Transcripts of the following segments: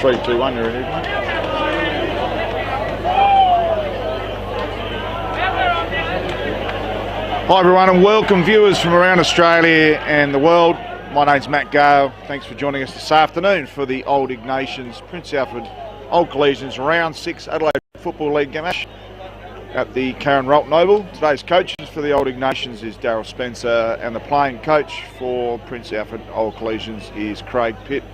3, 2, 1, you're in. Hi everyone, and welcome viewers from around Australia and the world. My name's Matt Gale. Thanks for joining us this afternoon for the Old Ignatians Prince Alfred Old Collegians Round 6 Adelaide Football League match at the Karen Rolton Oval. Today's coaches for the Old Ignatians is Darryl Spencer, and the playing coach for Prince Alfred Old Collegians is Craig Pitt.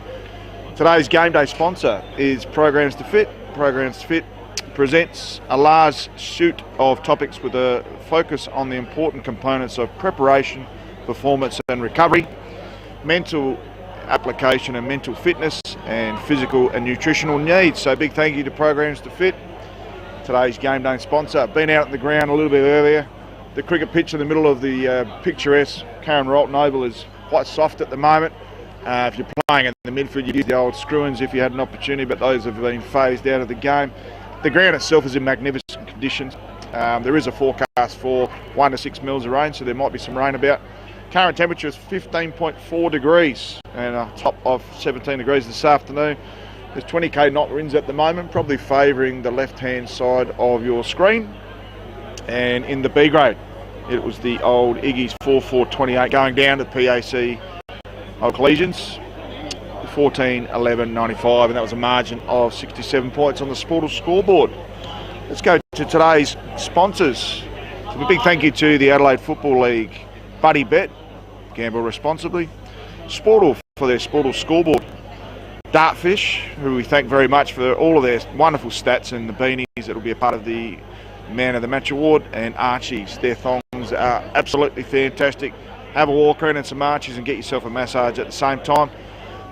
Today's game day sponsor is Programs to Fit. Programs to Fit presents a large suite of topics with a focus on the important components of preparation, performance and recovery, mental application and mental fitness, and physical and nutritional needs. So big thank you to Programs to Fit, today's game day sponsor. Been out at the ground a little bit earlier. The cricket pitch in the middle of the picturesque Karen Rolton Oval is quite soft at the moment. If you're playing in the midfield, you'd use the old screw-ins if you had an opportunity, but those have been phased out of the game. The ground itself is in magnificent conditions. There is a forecast for 1 to 6 mils of rain, so there might be some rain about. Current temperature is 15.4 degrees and a top of 17 degrees this afternoon. There's 20k knot winds at the moment, probably favouring the left-hand side of your screen. And in the B grade, it was the old Iggy's 4-4-28 going down to PAC Old Collegians 14-11-95, and that was a margin of 67 points on the Sportal scoreboard. Let's go to today's sponsors. So a big thank you to the Adelaide Football League, Buddy Bet, gamble responsibly, Sportal for their Sportal scoreboard, Dartfish, who we thank very much for all of their wonderful stats and the beanies that will be a part of the Man of the Match award, and Archie's. Their thongs are absolutely fantastic. Have a walk around in some Archies and get yourself a massage at the same time.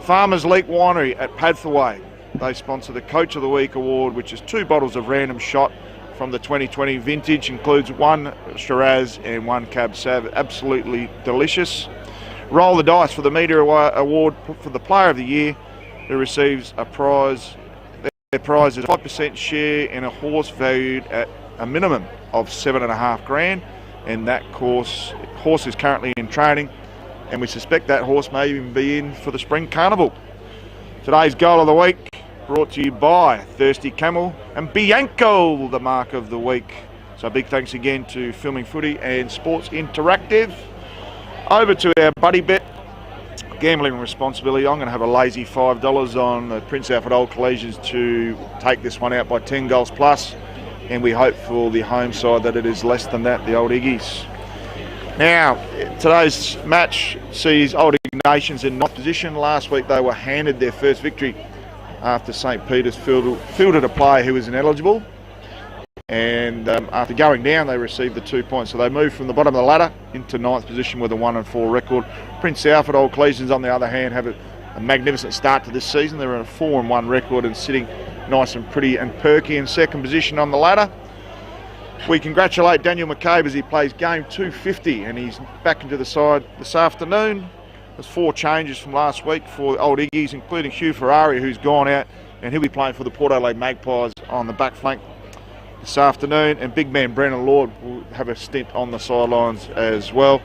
Farmers Leak Winery at Padthaway. They sponsor the Coach of the Week award, which is 2 bottles of Random Shot from the 2020 vintage. Includes 1 Shiraz and 1 Cab Sav. Absolutely delicious. Roll the Dice for the Media Award for the Player of the Year, who receives a prize. Their prize is a 5% share in a horse valued at a minimum of $7.5 grand, and that horse is currently in training, and we suspect that horse may even be in for the Spring Carnival. Today's goal of the week brought to you by Thirsty Camel and Bianco, the mark of the week. So big thanks again to Filming Footy and Sports Interactive. Over to our Buddy Bet, gambling responsibility. I'm going to have a lazy $5 on the Prince Alfred Old Collegians to take this one out by 10 goals plus, and we hope for the home side that it is less than that, the Old Iggies. Now, today's match sees Old Ignatians in 9th position. Last week they were handed their first victory after St. Peter's fielded a player who was ineligible, and after going down they received the 2 points. So they moved from the bottom of the ladder into 9th position with a 1-4 record. Prince Alfred Old Collegians, on the other hand, have a magnificent start to this season. They're on a 4-1 record and sitting nice and pretty and perky in 2nd position on the ladder. We congratulate Daniel McCabe as he plays game 250, and he's back into the side this afternoon. There's 4 changes from last week for Old Iggies, including Hugh Ferrari, who's gone out, and he'll be playing for the Port Adelaide Magpies on the back flank this afternoon, and big man Brennan Lord will have a stint on the sidelines as well.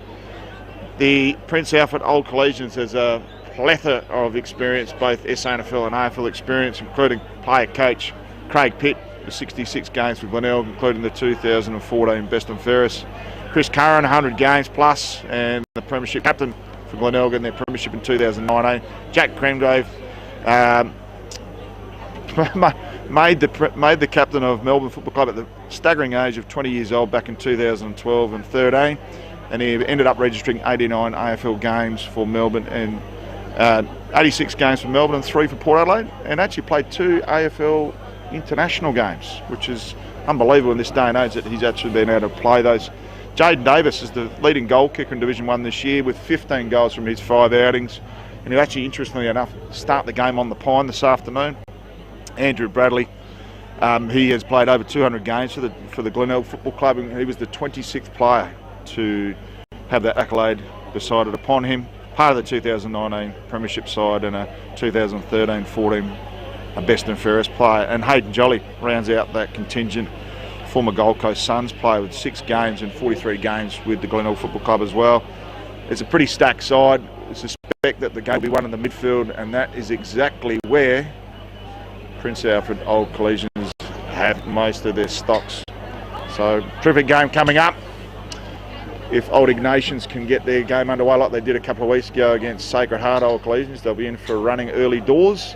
The Prince Alfred Old Collegians has a plethora of experience, both SANFL and AFL experience, including player coach Craig Pitt, the 66 games for Glenelg, including the 2014 Best and Fairest. Chris Curran, 100 games plus, and the premiership captain for Glenelg in their premiership in 2019. Jack Crangrave made the captain of Melbourne Football Club at the staggering age of 20 years old back in 2012 and 13, and he ended up registering 89 AFL games for Melbourne and 86 games for Melbourne and 3 for Port Adelaide, and actually played 2 AFL international games, which is unbelievable in this day and age that he's actually been able to play those. Jaden Davis is the leading goal kicker in Division 1 this year with 15 goals from his 5 outings, and he'll actually, interestingly enough, start the game on the Pine this afternoon. Andrew Bradley, he has played over 200 games for the Glenelg Football Club, and he was the 26th player to have that accolade decided upon him. Part of the 2019 Premiership side and a 2013-14 Best and Fairest player. And Hayden Jolly rounds out that contingent, former Gold Coast Suns player with 6 games and 43 games with the Glenelg Football Club as well. It's a pretty stacked side. I suspect that the game will be won in the midfield, and that is exactly where Prince Alfred Old Collegians have most of their stocks. So terrific game coming up. If Old Ignatians can get their game underway like they did a couple of weeks ago against Sacred Heart Old Collegians, they'll be in for a running early doors.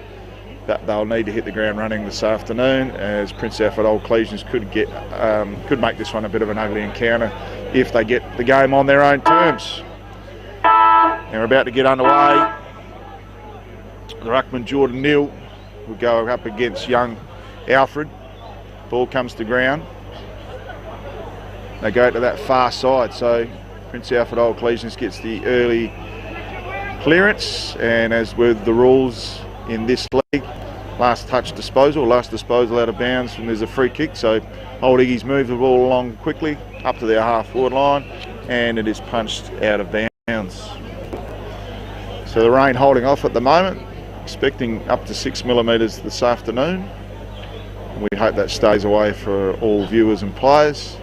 That they'll need to hit the ground running this afternoon, as Prince Alfred Old Collegians could make this one a bit of an ugly encounter if they get the game on their own terms. And we're about to get underway. The ruckman Jordan Neal will go up against young Alfred. Ball comes to ground. They go to that far side, so Prince Alfred Old Collegians gets the early clearance, and as with the rules in this league, last disposal out of bounds, and there's a free kick, so Old Iggy's move the ball along quickly up to their half-forward line, and it is punched out of bounds. So the rain holding off at the moment, expecting up to 6 millimetres this afternoon. We hope that stays away for all viewers and players,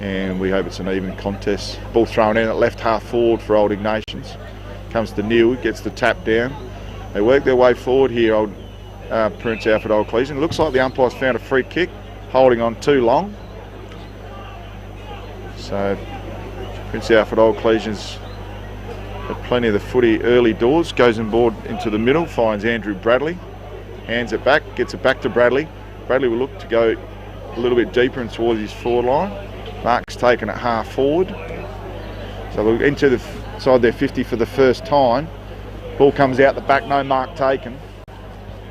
and we hope it's an even contest. Ball thrown in at left half forward for Old Ignatians. Comes to Neal, gets the tap down. They work their way forward here, Prince Alfred Old Collegians. It looks like the umpire's found a free kick, holding on too long. So Prince Alfred Old Collegians have plenty of the footy early doors. Goes on board into the middle, finds Andrew Bradley. Hands it back, gets it back to Bradley. Bradley will look to go a little bit deeper and towards his forward line. Mark's taken it half forward. So they'll into the side their 50 for the first time. Ball comes out the back, no mark taken.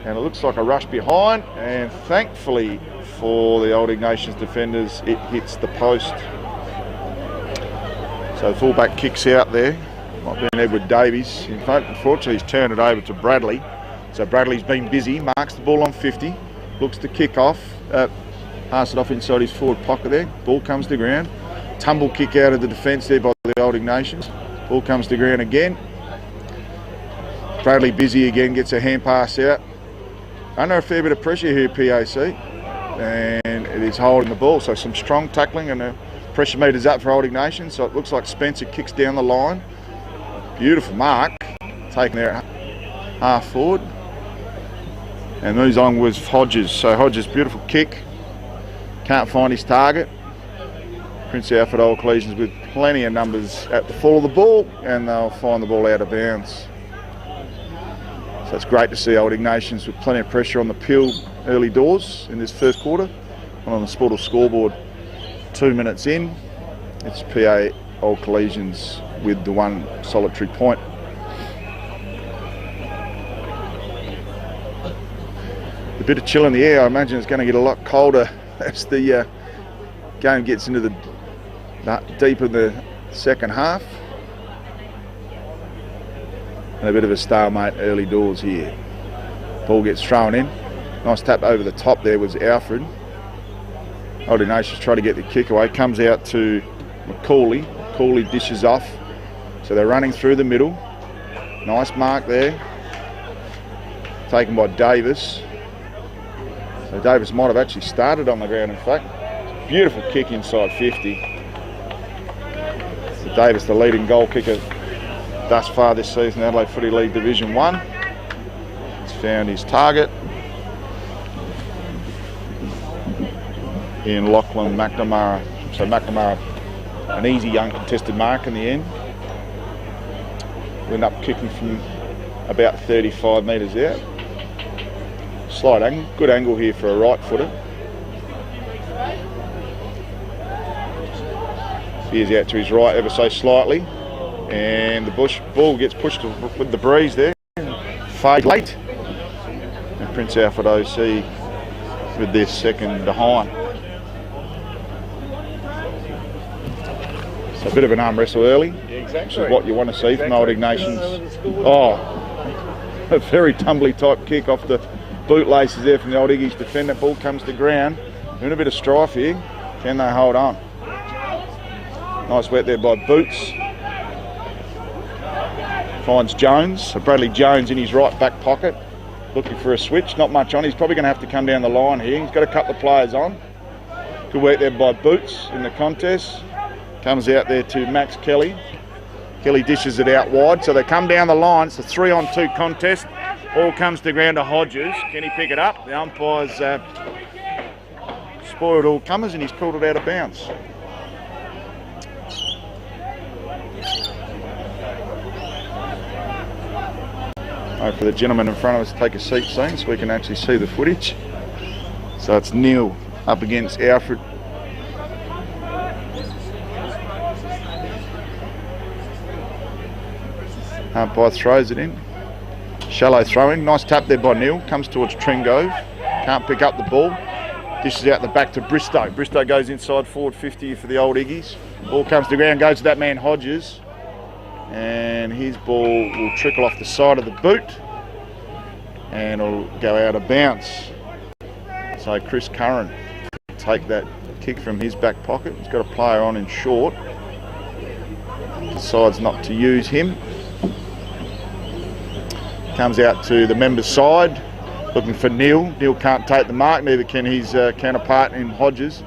And it looks like a rush behind, and thankfully for the Old Ignatians defenders, it hits the post. So the fullback kicks out there. Might be an Edward Davies. In fact, unfortunately, he's turned it over to Bradley. So Bradley's been busy, marks the ball on 50, looks to kick off, pass it off inside his forward pocket there. Ball comes to ground. Tumble kick out of the defence there by the Old Ignatians. Ball comes to ground again. Bradley busy again, gets a hand pass out. Under a fair bit of pressure here, PAC, and it is holding the ball. So some strong tackling, and the pressure meter's up for Old Ignatians. So it looks like Spencer kicks down the line. Beautiful mark, taken there at half forward. And moves on with Hodges. So Hodges, beautiful kick. Can't find his target. Prince Alfred Old Collegians with plenty of numbers at the fall of the ball, and they'll find the ball out of bounds. So it's great to see Old Ignatians with plenty of pressure on the Peel early doors in this first quarter. And on the Sportal scoreboard, 2 minutes in, it's PA Old Collegians with the one solitary point. A bit of chill in the air. I imagine it's going to get a lot colder as the game gets into the deep in the second half. And a bit of a stalemate early doors here. Ball gets thrown in. Nice tap over the top there was Alfred. Old Ignatians try to get the kick away. Comes out to Macaulay. Macaulay dishes off. So they're running through the middle. Nice mark there. Taken by Davis. So Davis might have actually started on the ground, in fact. Beautiful kick inside 50. So Davis, the leading goal kicker thus far this season, Adelaide Footy League Division 1. He's found his target in Lachlan McNamara. So McNamara, an easy uncontested mark in the end. We'll end up kicking from about 35 metres out. Slight angle, good angle here for a right footer. Here's out to his right ever so slightly, and the ball gets pushed with the breeze there. Fade late, and Prince Alfred OC with their second behind. So a bit of an arm wrestle early, which is what you want to see from Old Ignatians. Oh, a very tumbly type kick off the bootlaces there from the Old Iggy's defender. Ball comes to ground. Doing a bit of strife here. Can they hold on? Nice wet there by Boots. Finds Jones. So Bradley Jones in his right back pocket. Looking for a switch. Not much on. He's probably going to have to come down the line here. He's got a couple of players on. Good work there by Boots in the contest. Comes out there to Max Kelly. Kelly dishes it out wide. So they come down the line. It's a 3-on-2 contest. Ball comes to ground to Hodges. Can he pick it up? The umpire's spoiled all comers and he's pulled it out of bounds. For the gentleman in front of us to take a seat soon so we can actually see the footage. So it's Neil up against Alfred. Umpire throws it in. Shallow throw in. Nice tap there by Neil. Comes towards Tringove. Can't pick up the ball. Dishes out the back to Bristow. Bristow goes inside forward 50 for the old Iggies. Ball comes to ground, goes to that man Hodges. And his ball will trickle off the side of the boot and it'll go out of bounds. So Chris Curran take that kick from his back pocket. He's got a player on in short. Decides not to use him. Comes out to the members' side looking for Neil. Neil can't take the mark, neither can his counterpart in Hodges.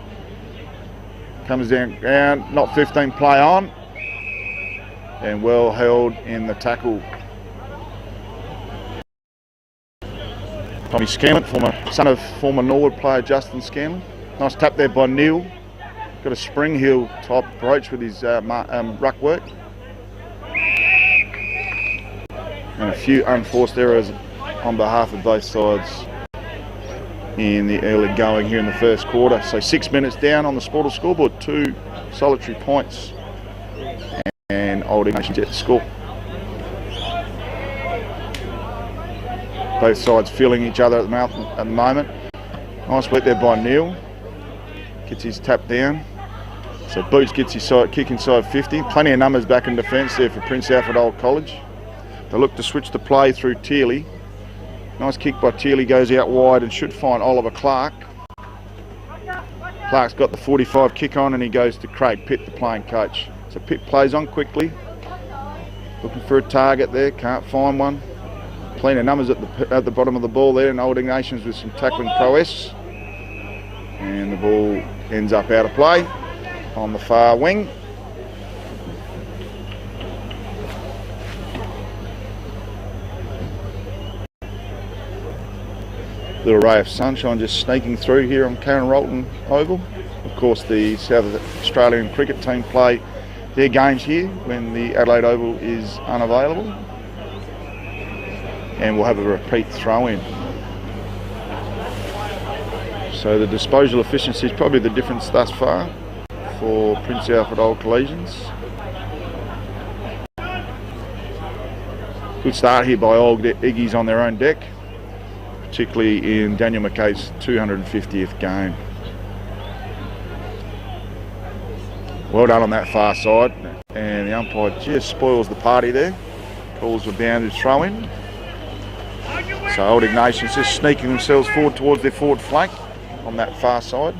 Comes down ground, not 15 play on. And well held in the tackle. Tommy Scanlon, son of former Norwood player Justin Scanlon. Nice tap there by Neil. Got a spring heel type approach with his ruck work. And a few unforced errors on behalf of both sides in the early going here in the first quarter. So 6 minutes down on the Sportal scoreboard, 2 solitary points. And Old Ignatians yet to score. Both sides feeling each other at the moment. Nice work there by Neil. Gets his tap down. So Boots gets his kick inside 50. Plenty of numbers back in defence there for Prince Alfred Old College. They look to switch the play through Tearley. Nice kick by Tearley, goes out wide and should find Oliver Clark. Clark's got the 45 kick on and he goes to Craig Pitt, the playing coach. So Pitt plays on quickly, looking for a target there, can't find one. Plenty of numbers at the bottom of the ball there, and Old Ignatians with some tackling prowess. And the ball ends up out of play on the far wing. Little ray of sunshine just sneaking through here on Karen Rolton Oval. Of course, the South Australian cricket team play their games here when the Adelaide Oval is unavailable. And we'll have a repeat throw-in. So the disposal efficiency is probably the difference thus far for Prince Alfred Old Collegians. Good start here by Old Iggies on their own deck, particularly in Daniel McKay's 250th game. Well done on that far side, and the umpire just spoils the party there. Calls the boundary throw in. So Old Ignatians just sneaking themselves forward towards their forward flank on that far side.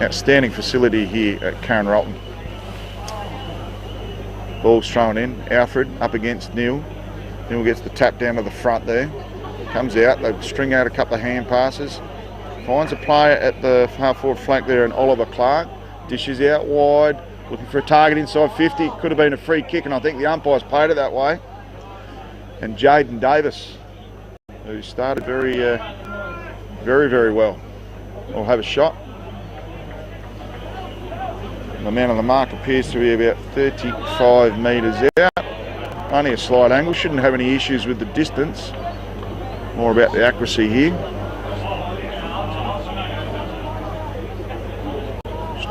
Outstanding facility here at Karen Rolton. Ball's thrown in. Alfred up against Neil. Neil gets the tap down to the front there. Comes out, they string out a couple of hand passes. Finds a player at the half forward flank there in Oliver Clark. Dishes out wide, looking for a target inside 50. Could have been a free kick, and I think the umpires played it that way. And Jaden Davis, who started very well, will have a shot. The man on the mark appears to be about 35 metres out. Only a slight angle, shouldn't have any issues with the distance. More about the accuracy here.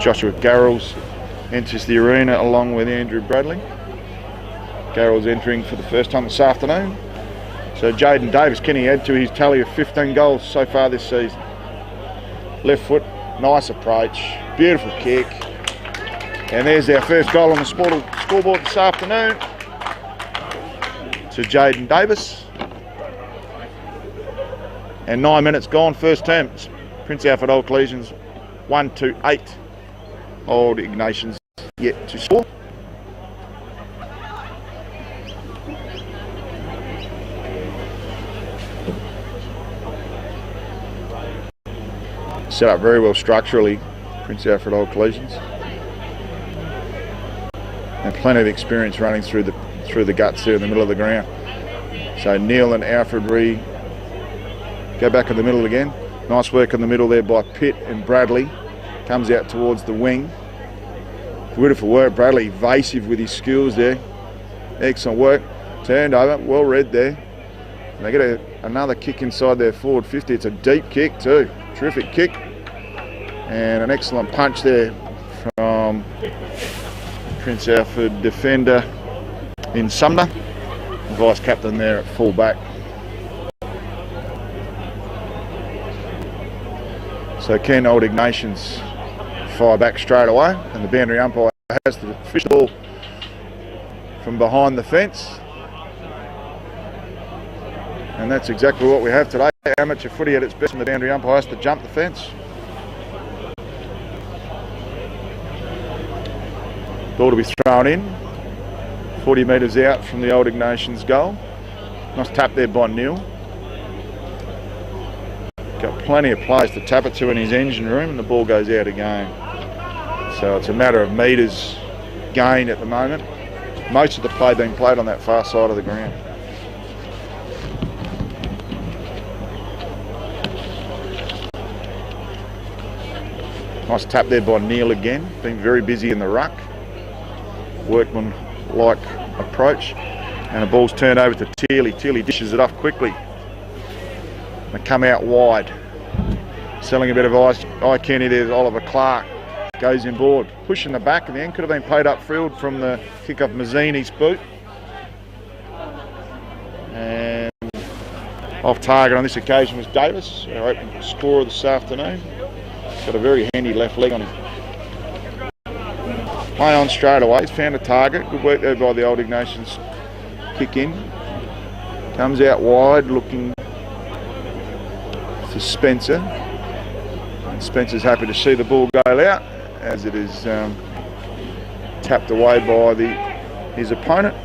Joshua Garrels enters the arena along with Andrew Bradley. Garrels entering for the first time this afternoon. So Jaden Davis, can he add to his tally of 15 goals so far this season? Left foot, nice approach, beautiful kick. And there's our first goal on the scoreboard this afternoon to Jaden Davis. And 9 minutes gone, first term. Prince Alfred Old Collegians 1-8. Old Ignatians yet to score. Set up very well structurally, Prince Alfred Old Collegians. And plenty of experience running through the through the guts there in the middle of the ground. So Neil and Alfred go back in the middle again. Nice work in the middle there by Pitt and Bradley. Comes out towards the wing. Beautiful work, Bradley, evasive with his skills there. Excellent work. Turned over, well read there. And they get another kick inside their forward 50. It's a deep kick too. Terrific kick. And an excellent punch there from Prince Alfred defender in Sumner. Vice captain there at full back. So Ken Old Ignatians fire back straight away, and the boundary umpire has to fish the ball from behind the fence. And that's exactly what we have today. Amateur footy at its best, and the boundary umpire has to jump the fence. Ball to be thrown in, 40 metres out from the Old Ignatians goal. Nice tap there by Neil. Got plenty of players to tap it to in his engine room, and the ball goes out again. So it's a matter of metres gained at the moment. Most of the play being played on that far side of the ground. Nice tap there by Neil again. Been very busy in the ruck. Workman-like approach. And the ball's turned over to Tearley. Tearley dishes it off quickly. They come out wide. Selling a bit of eye candy, there's Oliver Clark. Goes in board. Push in the back of the end. Could have been played upfield from the kick of Mazzini's boot. And off target on this occasion was Davis, our open scorer this afternoon. Got a very handy left leg on him. Play on straight away. He's found a target. Good work there by the Old Ignatians. Kick in. Comes out wide looking to Spencer. And Spencer's happy to see the ball go out as it is tapped away by his opponent.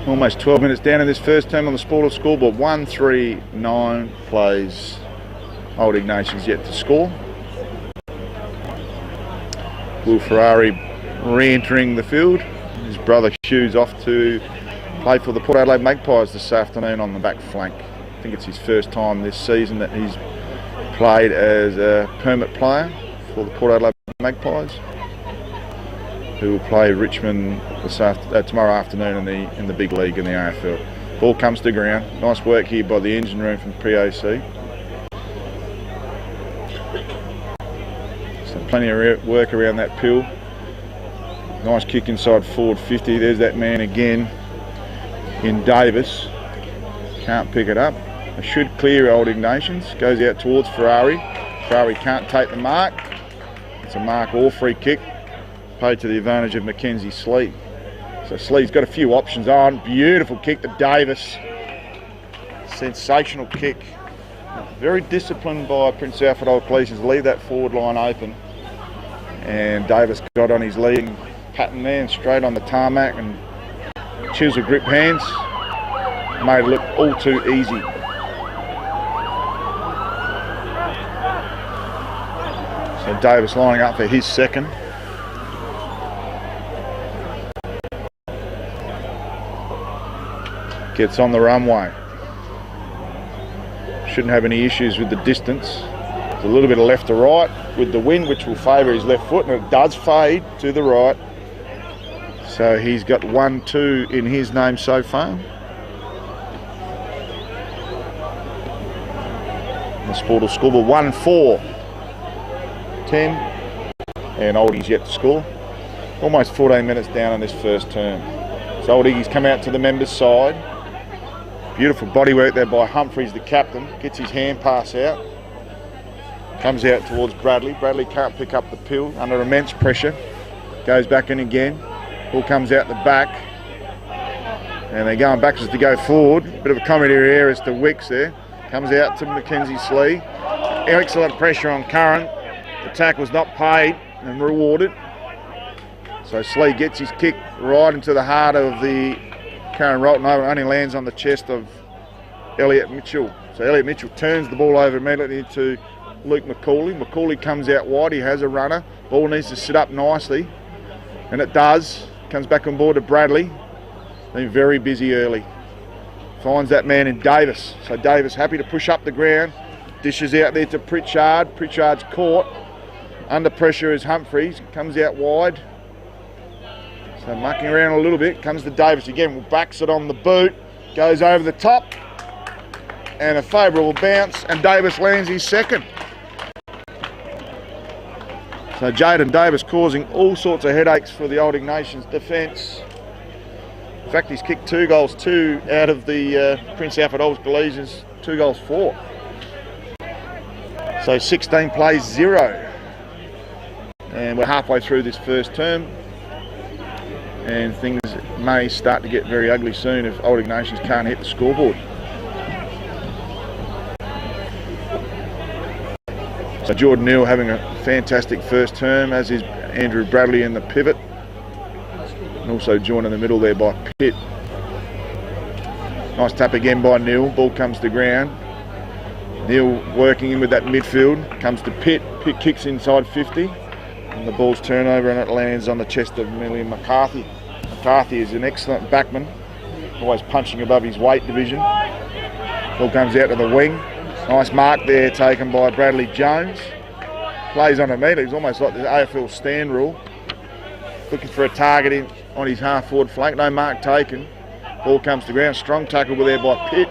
Almost 12 minutes down in this first term on the Sporter scoreboard. 1-3-9 plays. Old Ignatians yet to score. Will Ferrari re-entering the field. His brother Hugh's off to play for the Port Adelaide Magpies this afternoon on the back flank. I think it's his first time this season that he's played as a permit player for the Port Adelaide Magpies, who will play Richmond tomorrow afternoon in the big league in the AFL. Ball comes to ground. Nice work here by the engine room from pre-AC. So plenty of work around that pill. Nice kick inside forward 50. There's that man again in Davis. Can't pick it up. They should clear Old Ignatians. Goes out towards Ferrari. Ferrari can't take the mark. It's a mark or free kick. Played to the advantage of Mackenzie Slee. So Slee's got a few options on. Beautiful kick to Davis. Sensational kick. Very disciplined by Prince Alfred Old Ecclesians to leave that forward line open. And Davis got on his leading pattern there and straight on the tarmac and chisel grip hands. Made it look all too easy. So Davis lining up for his second. Gets on the runway. Shouldn't have any issues with the distance. There's a little bit of left to right with the wind, which will favour his left foot, and it does fade to the right. So he's got 1-2 in his name so far. The Sportal scoreboard 1-4-10, and Oldie's yet to score. Almost 14 minutes down in this first term. So Oldie's come out to the members' side. Beautiful body work there by Humphreys, the captain. Gets his hand pass out. Comes out towards Bradley. Bradley can't pick up the pill under immense pressure. Goes back in again. Ball comes out the back. And they're going backwards to go forward. Bit of a commentary here as to Wicks there. Comes out to Mackenzie Slee. Excellent pressure on Curran. The tackle's not paid and rewarded. So Slee gets his kick right into the heart of the Karen Rolton over, only lands on the chest of Elliot Mitchell. So Elliot Mitchell turns the ball over immediately to Luke McCauley. McCauley comes out wide. He has a runner. Ball needs to sit up nicely. And it does. Comes back on board to Bradley. Been very busy early. Finds that man in Davis. So Davis happy to push up the ground. Dishes out there to Pritchard. Pritchard's caught. Under pressure is Humphreys. Comes out wide. So mucking around a little bit. Comes to Davis again. Backs it on the boot. Goes over the top. And a favourable bounce. And Davis lands his second. So Jaden Davis causing all sorts of headaches for the Old Ignatians defence. In fact, he's kicked 2 goals, 2 out of the Prince Alfred Old Galesians, 2 goals, 4. So 16 plays, 0. And we're halfway through this first term. And things may start to get very ugly soon if Old Ignatians can't hit the scoreboard. So Jordan Neal having a fantastic first term, as is Andrew Bradley in the pivot. And also joined in the middle there by Pitt. Nice tap again by Neal. Ball comes to ground. Neal working in with that midfield. Comes to Pitt. Pitt kicks inside 50. And the ball's turnover and it lands on the chest of Millian McCarthy. McCarthy is an excellent backman. Always punching above his weight division. Ball comes out to the wing. Nice mark there taken by Bradley Jones. Plays on immediately. It's almost like the AFL stand rule. Looking for a target on his half forward flank. No mark taken. Ball comes to ground. Strong tackle there by Pitt.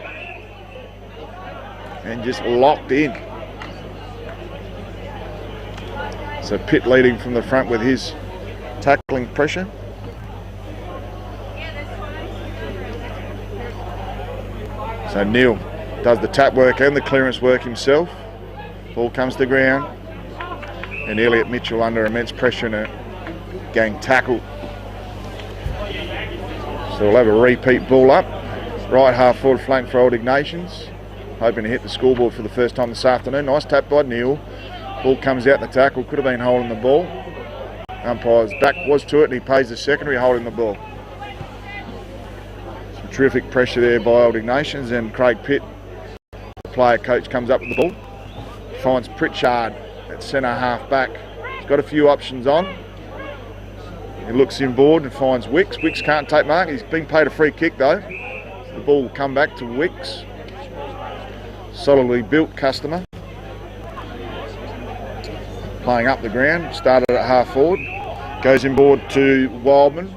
And just locked in. So Pitt leading from the front with his tackling pressure. So Neal does the tap work and the clearance work himself. Ball comes to ground. And Elliot Mitchell under immense pressure and a gang tackle. So we'll have a repeat ball up. Right half forward flank for Old Ignatians. Hoping to hit the scoreboard for the first time this afternoon. Nice tap by Neal. Ball comes out the tackle. Could have been holding the ball. Umpire's back was to it and he pays the secondary holding the ball. Some terrific pressure there by Old Ignatians, and Craig Pitt, the player coach, comes up with the ball. Finds Pritchard at centre half back. He's got a few options on. He looks inboard and finds Wicks. Wicks can't take mark. He's been paid a free kick though. The ball will come back to Wicks. Solidly built customer. Playing up the ground. Started at half forward. Goes inboard to Wildman.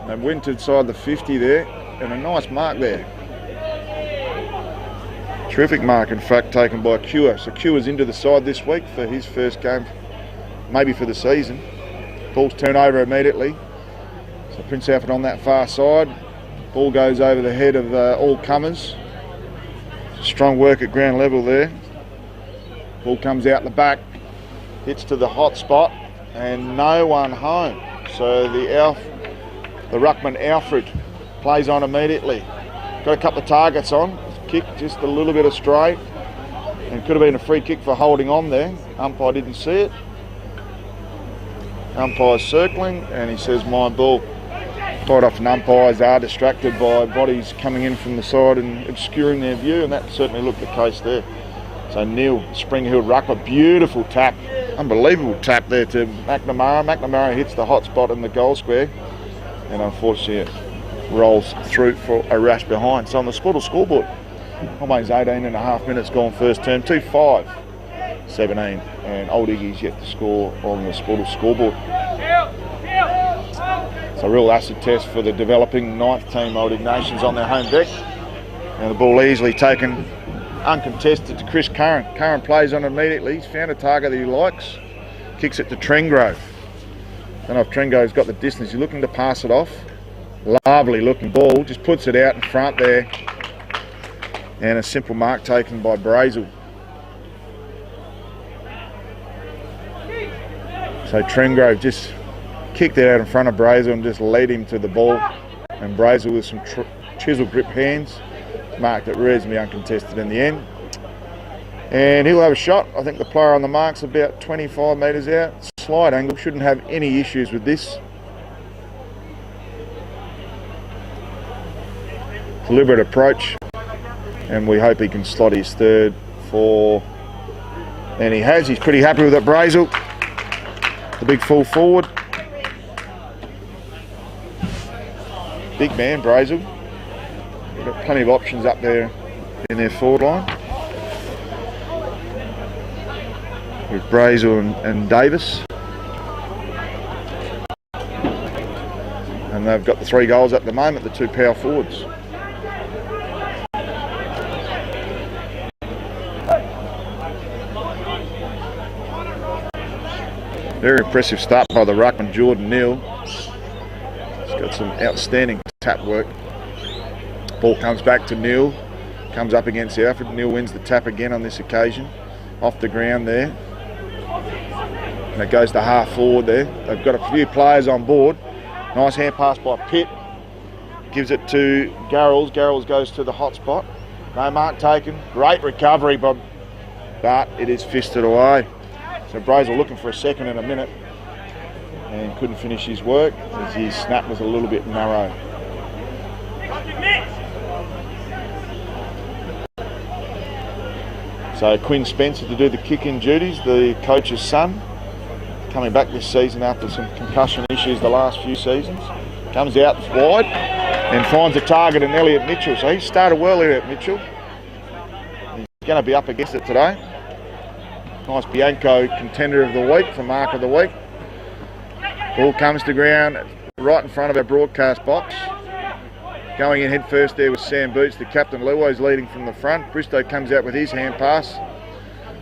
They went inside the 50 there. And a nice mark there. Terrific mark, in fact, taken by Cure. So Cure's into the side this week for his first game, maybe for the season. Ball's turned over immediately. So Prince Alfred on that far side. Ball goes over the head of all comers. Strong work at ground level there. Ball comes out the back. Hits to the hot spot. And no one home. So the ruckman Alfred plays on immediately. Got a couple of targets on. Kick just a little bit astray, and could have been a free kick for holding on there. Umpire didn't see it. Umpire's circling and he says my ball. Quite often umpires are distracted by bodies coming in from the side and obscuring their view, and that certainly looked the case there. So Neal, spring-heeled ruckman, beautiful tap, unbelievable tap there to McNamara. McNamara hits the hot spot in the goal square and unfortunately it rolls through for a rash behind. So on the Sportal scoreboard, almost 18 and a half minutes gone first term, 2-5, 17, and Old Iggy's yet to score on the Sportal scoreboard. It's a real acid test for the developing 9th team Old Ignatians on their home deck. And the ball easily taken uncontested to Chris Curran. Curran plays on immediately. He's found a target that he likes. Kicks it to Trengrove. I don't know if Trengrove's got the distance. He's looking to pass it off. Lovely looking ball. Just puts it out in front there. And a simple mark taken by Brazel. So Trengrove just kicked it out in front of Brazel and just led him to the ball. And Brazel with some chisel grip hands marked it reasonably uncontested in the end. And he'll have a shot. I think the player on the mark's about 25 metres out. Slide angle, shouldn't have any issues with this. Deliberate approach. And we hope he can slot his third for And he has. He's pretty happy with it, Brazel. The big full forward. Big man, Brazel. They've got plenty of options up there in their forward line. With Brazel and Davis. And they've got the 3 goals at the moment, the 2 power forwards. Very impressive start by the ruckman, Jordan Neal. He's got some outstanding tap work. Ball comes back to Neal. Comes up against Alfred. Neal wins the tap again on this occasion. Off the ground there. And it goes to half forward there. They've got a few players on board. Nice hand pass by Pitt. Gives it to Garrels. Garrels goes to the hot spot. No mark taken. Great recovery, but it is fisted away. So Brazel looking for a second in a minute and couldn't finish his work as his snap was a little bit narrow. So Quinn Spencer to do the kicking duties, the coach's son, coming back this season after some concussion issues the last few seasons. Comes out wide and finds a target in Elliot Mitchell. So he started well, Elliot Mitchell. He's going to be up against it today. Nice Bianco contender of the week for mark of the week. Ball comes to ground right in front of our broadcast box. Going in head first there with Sam Boots, the captain. Luo's leading from the front. Bristow comes out with his hand pass.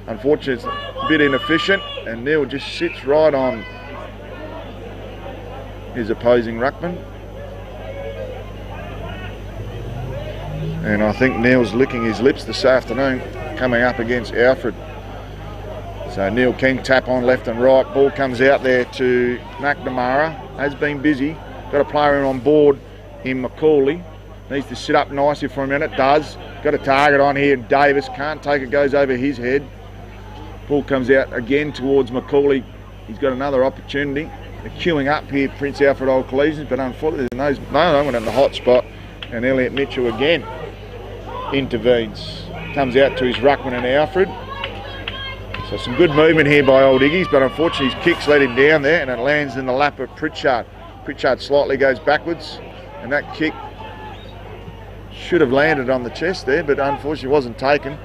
Unfortunately, it's a bit inefficient, and Neal just sits right on his opposing ruckman. And I think Neal's licking his lips this afternoon, coming up against Alfred. So Neal can tap on left and right. Ball comes out there to McNamara. Has been busy. Got a player on board in Macaulay. Needs to sit up nicely for a minute. Does. Got a target on here. Davis can't take it. Goes over his head. Ball comes out again towards Macaulay. He's got another opportunity. They're queuing up here, Prince Alfred Old Collegians, but unfortunately there's no one in the hot spot. And Elliot Mitchell again intervenes. Comes out to his ruckman and Alfred. So some good movement here by Old Iggy's, but unfortunately his kicks let him down there and it lands in the lap of Pritchard. Pritchard slightly goes backwards and that kick should have landed on the chest there, but unfortunately wasn't taken.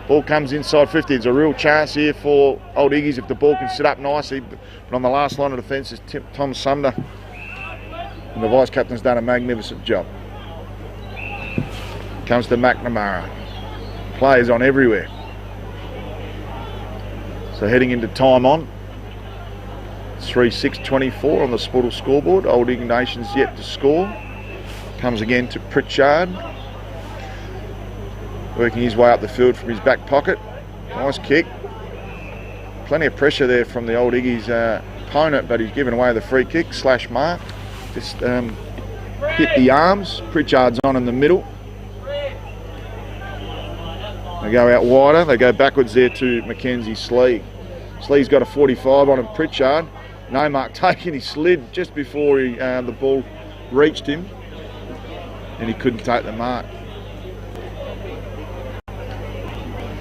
Ball comes inside 50. There's a real chance here for Old Iggy's if the ball can sit up nicely, but on the last line of defence is Tom Sumner. And the vice-captain's done a magnificent job. Comes to McNamara. Players on everywhere. So heading into time on, 3-6-24 on the Sportal scoreboard. Old Ignatians yet to score. Comes again to Pritchard. Working his way up the field from his back pocket. Nice kick. Plenty of pressure there from the Old Iggy's opponent, but he's given away the free kick / mark. Just hit the arms. Pritchard's on in the middle. They go out wider. They go backwards there to Mackenzie Slee. Slee's got a 45 on him. Pritchard, no mark taken. He slid just before the ball reached him, and he couldn't take the mark.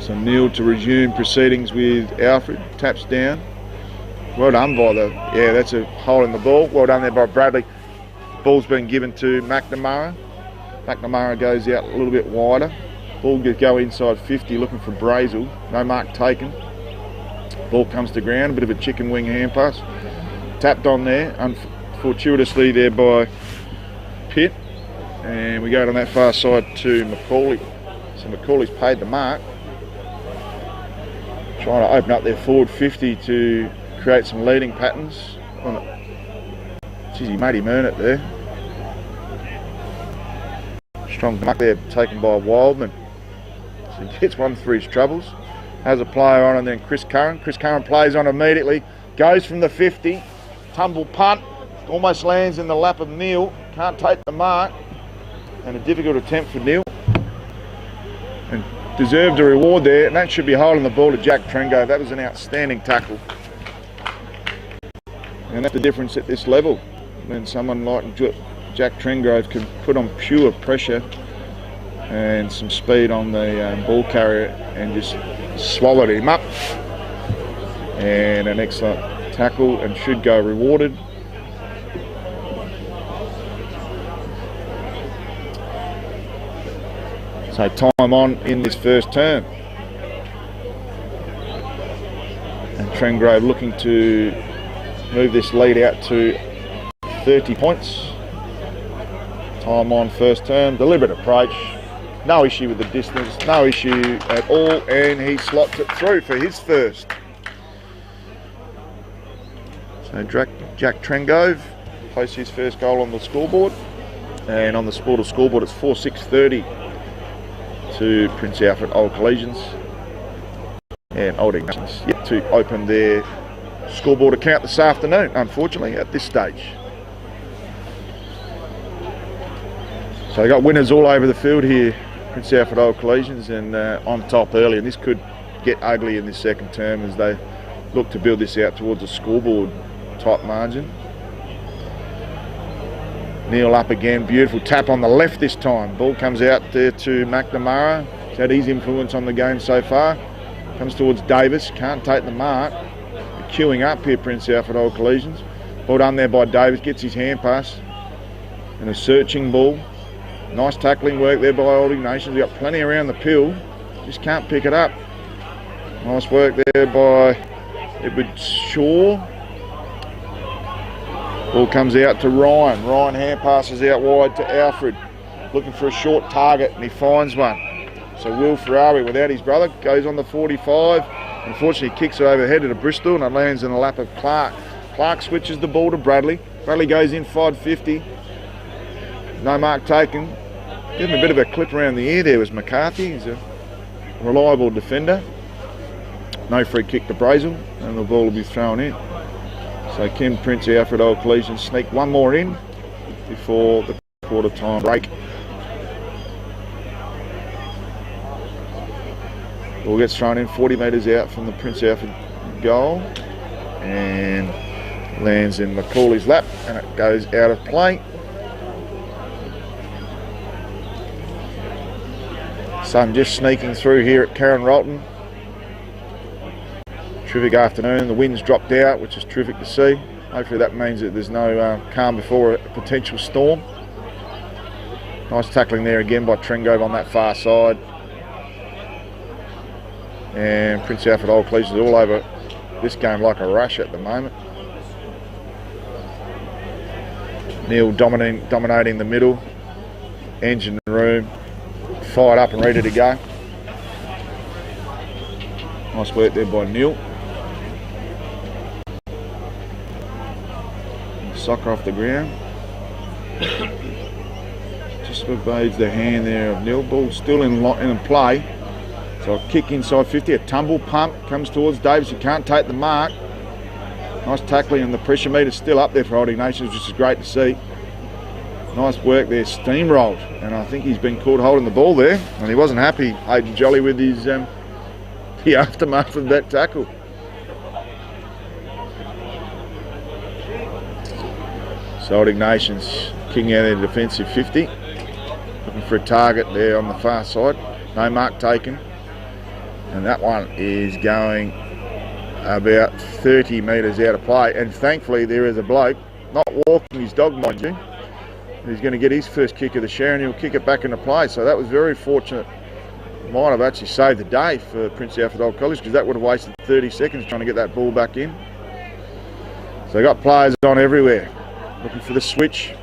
So Neal to resume proceedings with Alfred. Taps down. Well done by that's a hole in the ball. Well done there by Bradley. Ball's been given to McNamara. McNamara goes out a little bit wider. Ball go inside 50 looking for Brazel. No mark taken. Ball comes to ground. A bit of a chicken wing hand pass. Tapped on there. Fortuitously there by Pitt. And we go on that far side to Macaulay. So Macaulay's paid the mark. Trying to open up their forward 50 to create some leading patterns. Geez, he made him earn it there. Strong mark there taken by Wildman. So he gets one through his troubles. Has a player on and then Chris Curran. Chris Curran plays on immediately. Goes from the 50. Tumble punt. Almost lands in the lap of Neal. Can't take the mark. And a difficult attempt for Neal. And deserved a reward there. And that should be holding the ball to Jack Trengo. That was an outstanding tackle. And that's the difference at this level. When someone like Jack Trengrove can put on pure pressure and some speed on the ball carrier and just swallowed him up. And an excellent tackle and should go rewarded. So time on in this first term. And Trengrove looking to move this lead out to 30 points. Time on first term, deliberate approach. No issue with the distance, no issue at all, and he slots it through for his first. So Jack Trengrove posts his first goal on the scoreboard, and on the Sportal scoreboard it's 4-6-30 to Prince Alfred Old Collegians, and Old Ignatians yet to open their scoreboard account this afternoon, unfortunately, at this stage. So they got winners all over the field here, Prince Alfred Old Collegians, and on top early, and this could get ugly in this second term as they look to build this out towards a scoreboard type margin. Neil up again, beautiful tap on the left this time. Ball comes out there to McNamara. He's had his influence on the game so far. Comes towards Davis, can't take the mark. They're queuing up here, Prince Alfred Old Collegians. Ball done there by Davis, gets his hand pass. And a searching ball. Nice tackling work there by Old Ignatians. They've got plenty around the pill, just can't pick it up. Nice work there by Edward Shaw. Ball comes out to Ryan. Ryan hand passes out wide to Alfred, looking for a short target, and he finds one. So Will Ferrari, without his brother, goes on the 45. Unfortunately, kicks it overhead to Bristol, and it lands in the lap of Clark. Clark switches the ball to Bradley. Bradley goes inside 50. No mark taken. Give him a bit of a clip around the ear there was McCarthy. He's a reliable defender. No free kick to Brazel, and the ball will be thrown in. So can Prince Alfred Old Collegians sneak one more in before the quarter time break. Ball gets thrown in 40 metres out from the Prince Alfred goal and lands in Macaulay's lap, and it goes out of play. Sun just sneaking through here at Karen Rolton. Terrific afternoon. The wind's dropped out, which is terrific to see. Hopefully that means that there's no calm before a potential storm. Nice tackling there again by Trengrove on that far side. And Prince Alfred Old Collegians all over this game like a rush at the moment. Neil dominating the middle. Engine room. Fired up and ready to go. Nice work there by Neil. Soccer off the ground. Just evades the hand there of Neil. Ball still in play. So a kick inside 50, a tumble pump comes towards Davis. He can't take the mark. Nice tackling, and the pressure meter's still up there for Old Ignatians, which is great to see. Nice work there, steamrolled, and I think he's been caught holding the ball there, and he wasn't happy, Hayden Jolly, with his the aftermath of that tackle. So Old Ignatians kicking out their defensive 50, looking for a target there on the far side. No mark taken, and that one is going about 30 metres out of play, and thankfully there is a bloke not walking his dog, mind you. He's going to get his first kick of the share, and he'll kick it back into play. So that was very fortunate. Might have actually saved the day for Prince Alfred Old College, because that would have wasted 30 seconds trying to get that ball back in. So they got players on everywhere, looking for the switch.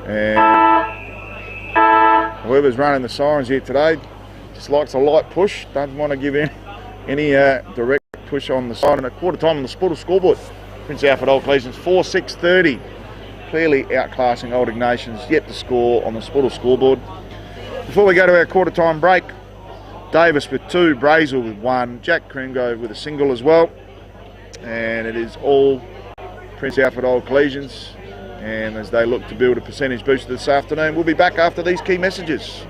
And whoever's running the sirens here today just likes a light push, doesn't want to give any direct push on the side. And at quarter time on the Sportal scoreboard, Prince Alfred Old Collegians 4-6-30. Clearly outclassing Old Ignatians, yet to score on the Sportal scoreboard. Before we go to our quarter time break, Davis with 2, Brazel with 1, Jack Trengrove with a single as well. And it is all Prince Alfred Old Collegians. And as they look to build a percentage boost this afternoon, we'll be back after these key messages.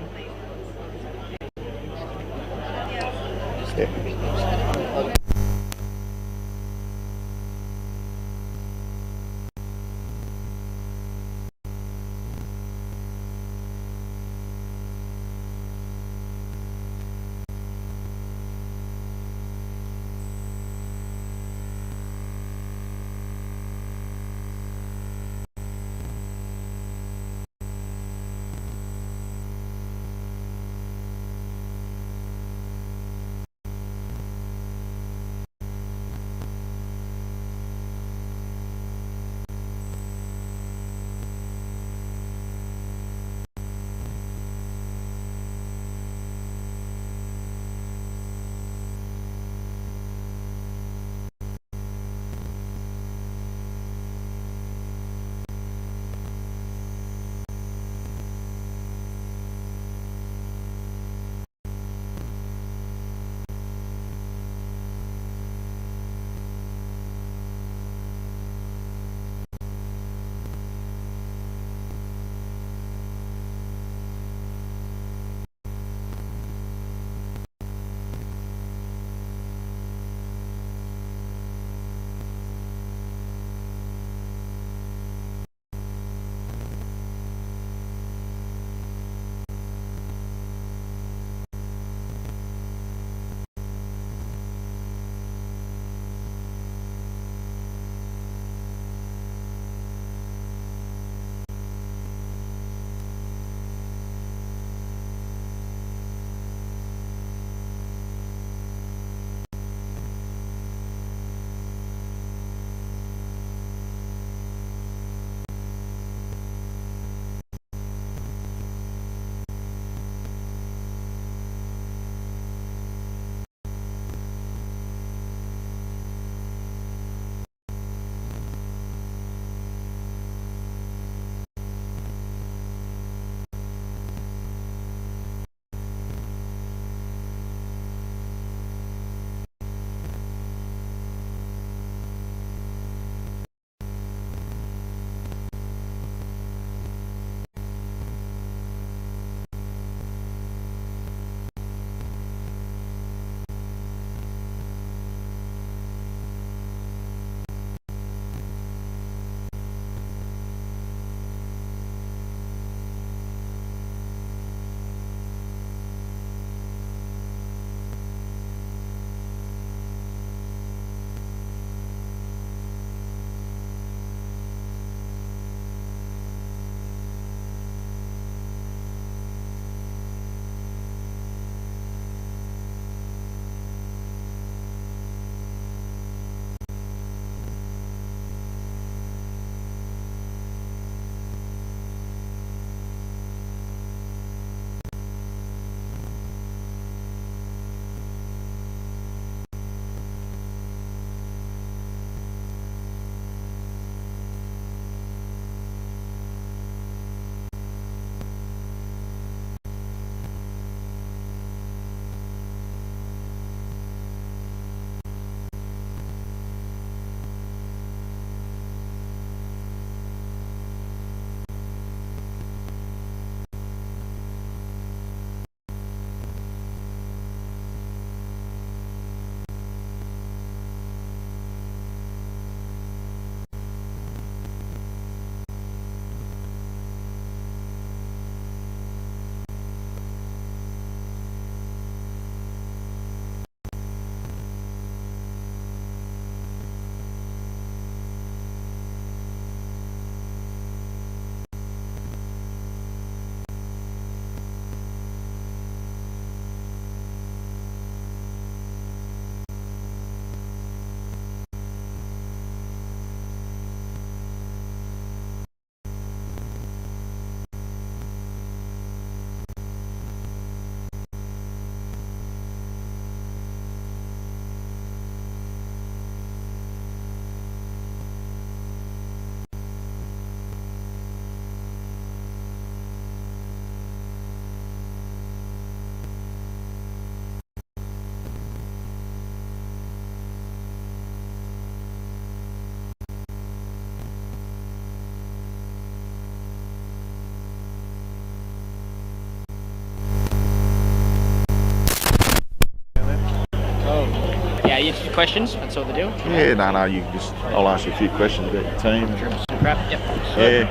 Okay, you have questions? That's all the deal? Yeah, no, I'll ask you a few questions about your team. Some crap, yep. Yeah.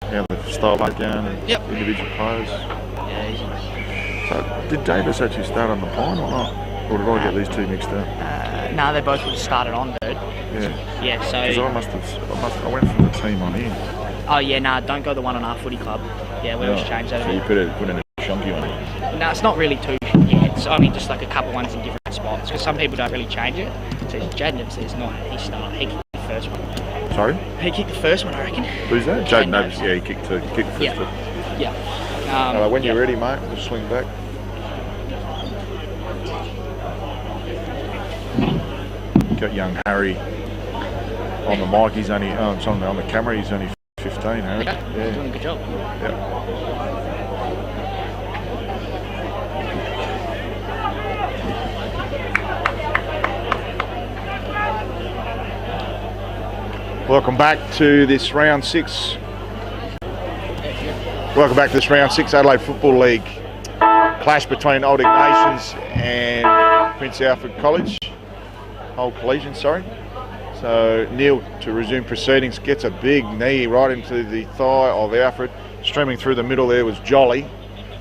How the style like going and individual players. Yeah, easy. So, did Davis actually start on the pine or not? Or did I get these two mixed up? No, they both would have started on, dude. Yeah. Yeah, so... Because I went from the team on here. Oh, yeah, nah, don't go the one on our footy club. Yeah, we always change that. So you put in a chunky on it? No, it's not really too... Yeah, it's only just like a couple ones in different spots, because some people don't really change it. So Jaden says not. He kicked the first one. Sorry? He kicked the first one, I reckon. Who's that? Jaden Davis. Yeah, he kicked two. He kicked the first two. Yeah. When you're ready, mate, we'll swing back. Got young Harry on the mic. He's only on the camera. He's only 15. Harry. Okay. Yeah. Doing a good job. Yeah. Welcome back to this round 6. Welcome back to this round 6 Adelaide Football League clash between Old Ignatians and Prince Alfred College. Old Collegians, sorry. So Neil, to resume proceedings, gets a big knee right into the thigh of Alfred. Streaming through the middle there was Jolly.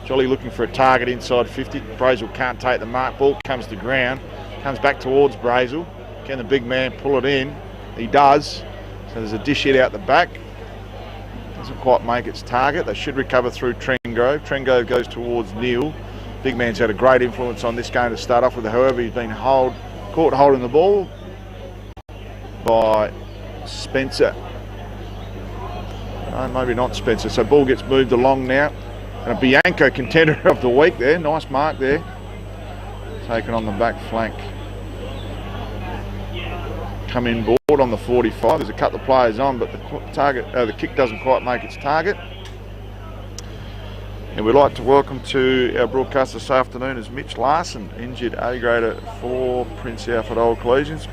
Jolly looking for a target inside 50. Brazel can't take the mark. Ball comes to ground. Comes back towards Brazel. Can the big man pull it in? He does. So there's a dish hit out the back. Doesn't quite make its target. They should recover through Trengrove. Trengrove goes towards Neil. Big man's had a great influence on this game to start off with. However, he's been caught holding the ball by Spencer. No, maybe not Spencer. So ball gets moved along now. And a Bianco contender of the week there. Nice mark there. Taken on the back flank. Come in board on the 45. There's a couple of players on, but the kick doesn't quite make its target. And we'd like to welcome to our broadcast this afternoon is Mitch Larson, injured A grader for Prince Alfred Old Collegians.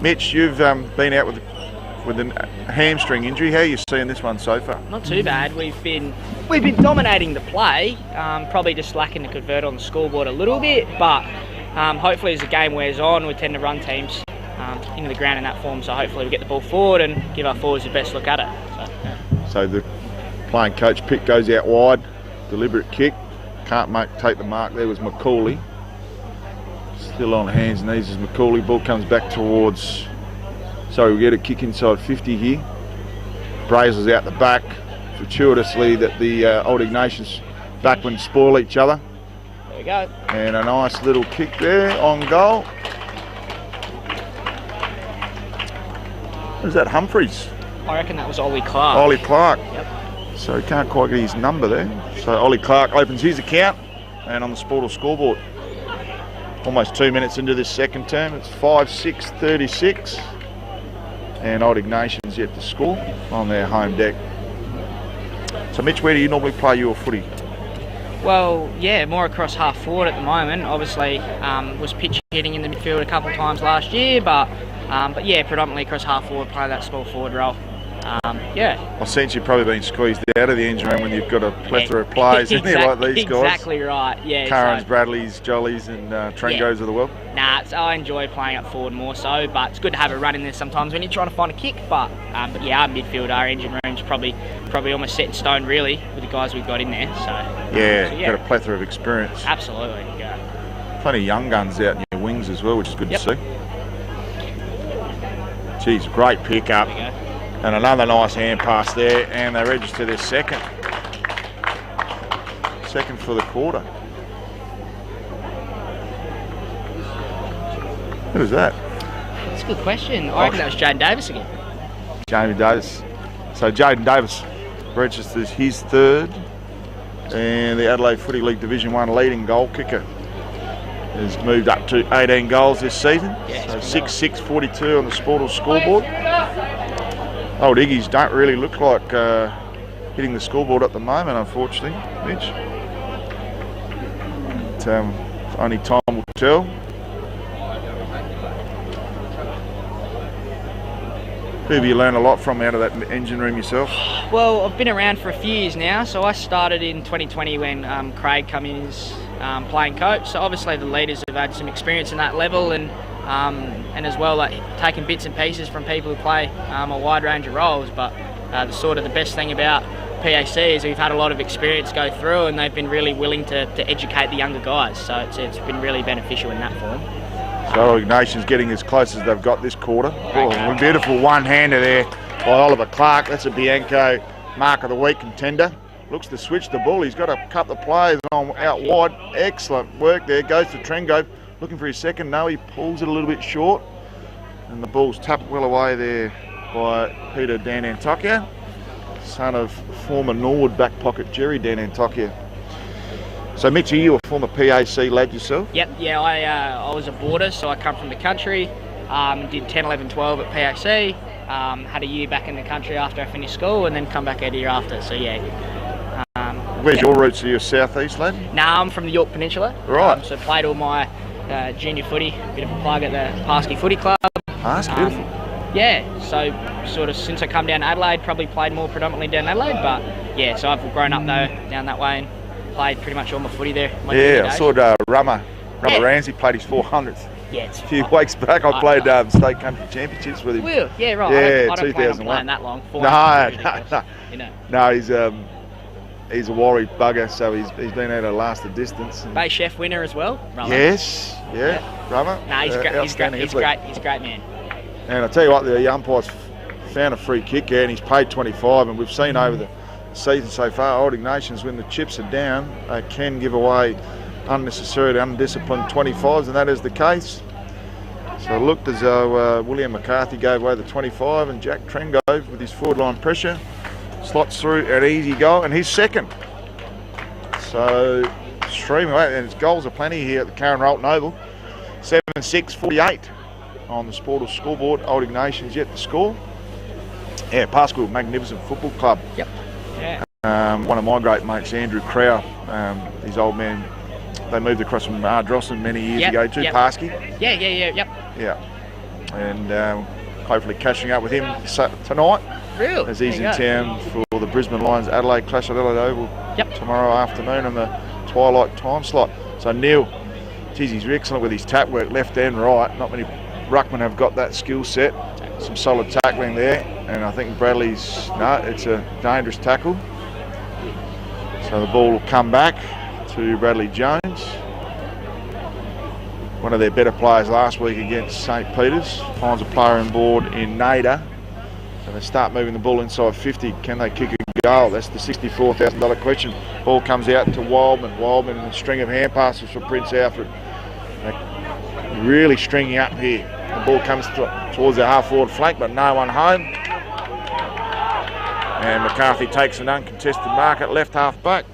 Mitch, you've been out with a hamstring injury. How are you seeing this one so far? Not too bad. We've been dominating the play. Probably just lacking to convert on the scoreboard a little bit, but hopefully as the game wears on, we tend to run teams into the ground in that form, so hopefully we get the ball forward and give our forwards the best look at it. So the playing coach pick goes out wide, deliberate kick, can't take the mark. There was McCauley, still on hands and knees as McCauley. Ball comes back towards, so we get a kick inside 50 here. Brazel's out the back, fortuitously that the Old Ignatians backmen spoil each other. There we go. And a nice little kick there on goal. Was that Humphreys? I reckon that was Ollie Clark. Ollie Clark. Yep. So he can't quite get his number there. So Ollie Clark opens his account, and on the Sportal scoreboard, almost 2 minutes into this second term, it's 5-6-36. And Old Ignatians yet to score on their home deck. So Mitch, where do you normally play your footy? Well, yeah, more across half forward at the moment. Obviously, was pitch hitting in the midfield a couple of times last year, but yeah, predominantly across half forward, play that small forward role. Yeah. I sense you've probably been squeezed out of the engine room when you've got a plethora of players in there like these guys. Exactly right, yeah. Karens, Bradleys, Jollies and Trengos of the world. Nah, I enjoy playing up forward more so, but it's good to have a run in there sometimes when you're trying to find a kick. But yeah, our midfield, our engine room's probably almost set in stone really with the guys we've got in there. So got a plethora of experience. Absolutely, yeah. Plenty of young guns out in your wings as well, which is good to see. Geez, great pick up. And another nice hand pass there, and they register their second for the quarter. Who was that? That's a good question. I reckon that was Jaden Davis again. Jamie Davis. So Jaden Davis registers his third, and the Adelaide Footy League Division 1 leading goal kicker has moved up to 18 goals this season. So 6-6-42 on the Sportal scoreboard. Old Iggies don't really look like hitting the scoreboard at the moment, unfortunately, Mitch. But, only time will tell. Who have you learned a lot from out of that engine room yourself? Well, I've been around for a few years now. So I started in 2020 when Craig came in as playing coach. So obviously the leaders have had some experience in that level, and and as well like taking bits and pieces from people who play a wide range of roles. But the best thing about PAC is we've had a lot of experience go through, and they've been really willing to educate the younger guys, so it's been really beneficial in that form. So Ignatians getting as close as they've got this quarter. Oh, beautiful one-hander there by Oliver Clark. That's a Bianco Mark of the Week contender. Looks to switch the ball. He's got to cut the players on out wide. Excellent work there. Goes to Trengove, looking for his second. No, he pulls it a little bit short, and the ball's tapped well away there by Peter Dan Antokia, son of former Norwood back pocket Jerry Dan Antokia. So Mitchie, you were a former PAC lad yourself? Yep, yeah, I was a boarder, so I come from the country, did 10, 11, 12 at PAC, had a year back in the country after I finished school, and then come back out a year after, so yeah. Where's your roots? Are you a southeast lad? Nah, I'm from the York Peninsula. Right. So played all my junior footy, bit of a plug at the Parsky Footy Club. That's beautiful. Yeah, so sort of since I come down to Adelaide, probably played more predominantly down Adelaide, but yeah, so I've grown up though down that way and played pretty much all my footy there. Yeah, I saw Rummer Ramsey played his 400th. Yeah, it's a few weeks back. I played state country championships with him. Will, yeah, right. Yeah, I don't plan on playing that long. No, he's a Warri bugger, so he's been able to last the distance. Bay Chef winner as well. Rummer. Yes, Rummer. No, he's great. He's great. He's a great man. And I tell you what, the umpire's found a free kick there, and he's paid 25. And we've seen over the season so far, Old Ignatians, when the chips are down, they can give away unnecessarily undisciplined 25s, and that is the case. So it looked as though William McCarthy gave away the 25, and Jack Trengove with his forward line pressure slots through an easy goal, and he's second. So streaming away, and his goals are plenty here at the Karen Rolton Oval. 7-6-48 on the Sportal scoreboard. Old Ignatians yet to score. Yeah, Pascal, magnificent football club. Yep. Yeah. One of my great mates, Andrew Crow, his old man, they moved across from Ardrossan many years ago to Parsky. Yeah. And hopefully catching up with him tonight. Really? As he's in town for the Brisbane Lions Adelaide clash at Adelaide Oval tomorrow afternoon in the twilight time slot. So Neil, geez, he's excellent with his tap work, left and right. Not many ruckmen have got that skill set. Some solid tackling there, and I think Bradley's, it's a dangerous tackle. So the ball will come back to Bradley Jones. One of their better players last week against St. Peter's. Finds a player on board in Nader. So they start moving the ball inside 50. Can they kick a goal? That's the $64,000 question. Ball comes out to Wildman. Wildman and a string of hand passes for Prince Alfred. They're really stringing up here. The ball comes towards the half-forward flank, but no one home. And McCarthy takes an uncontested mark at left half-back.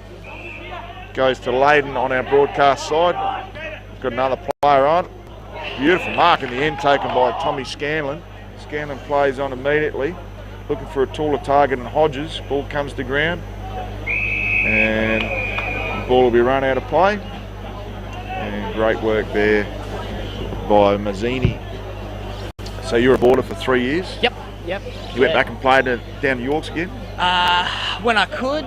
Goes to Leyden on our broadcast side. Got another player on. Beautiful mark in the end taken by Tommy Scanlon. Scanlon plays on immediately, looking for a taller target than Hodges. Ball comes to ground, and the ball will be run out of play. And great work there by Mazzini. So you were a boarder for 3 years? Yep. You went back and played down the Yorks again? When I could,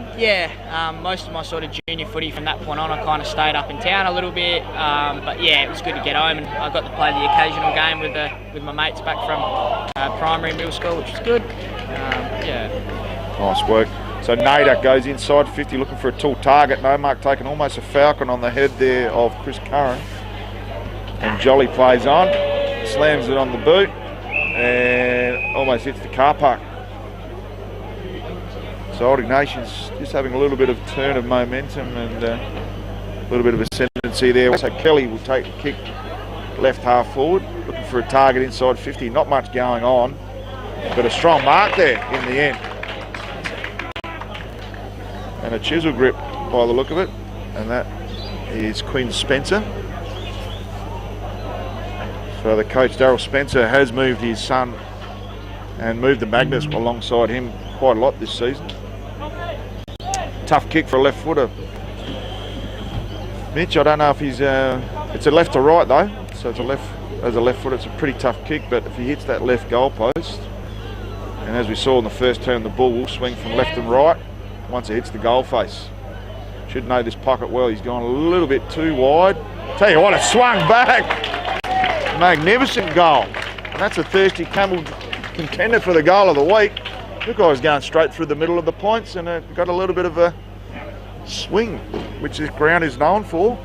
most of my sort of junior footy from that point on, I kind of stayed up in town a little bit. But yeah, it was good to get home, and I got to play the occasional game with my mates back from primary and middle school, which was good. Nice work. So Nader goes inside 50, looking for a tall target. No mark taken, almost a falcon on the head there of Chris Curran. And Jolly plays on, slams it on the boot, and almost hits the car park. So Old Ignatians just having a little bit of turn of momentum and a little bit of ascendancy there. So Kelly will take the kick left half forward, looking for a target inside 50. Not much going on, but a strong mark there in the end. And a chisel grip by the look of it, and that is Quinn Spencer. So the coach, Darryl Spencer, has moved his son and moved the Magnus alongside him quite a lot this season. Tough kick for a left footer. Mitch, I don't know if he's... it's a left to right though, so it's as a left footer, it's a pretty tough kick, but if he hits that left goal post, and as we saw in the first turn, the ball will swing from left and right once it hits the goal face. Should know this pocket well. He's gone a little bit too wide. Tell you what, it swung back. Magnificent goal. And that's a thirsty Camel contender for the goal of the week. Look, I was going straight through the middle of the points and got a little bit of a swing, which this ground is known for.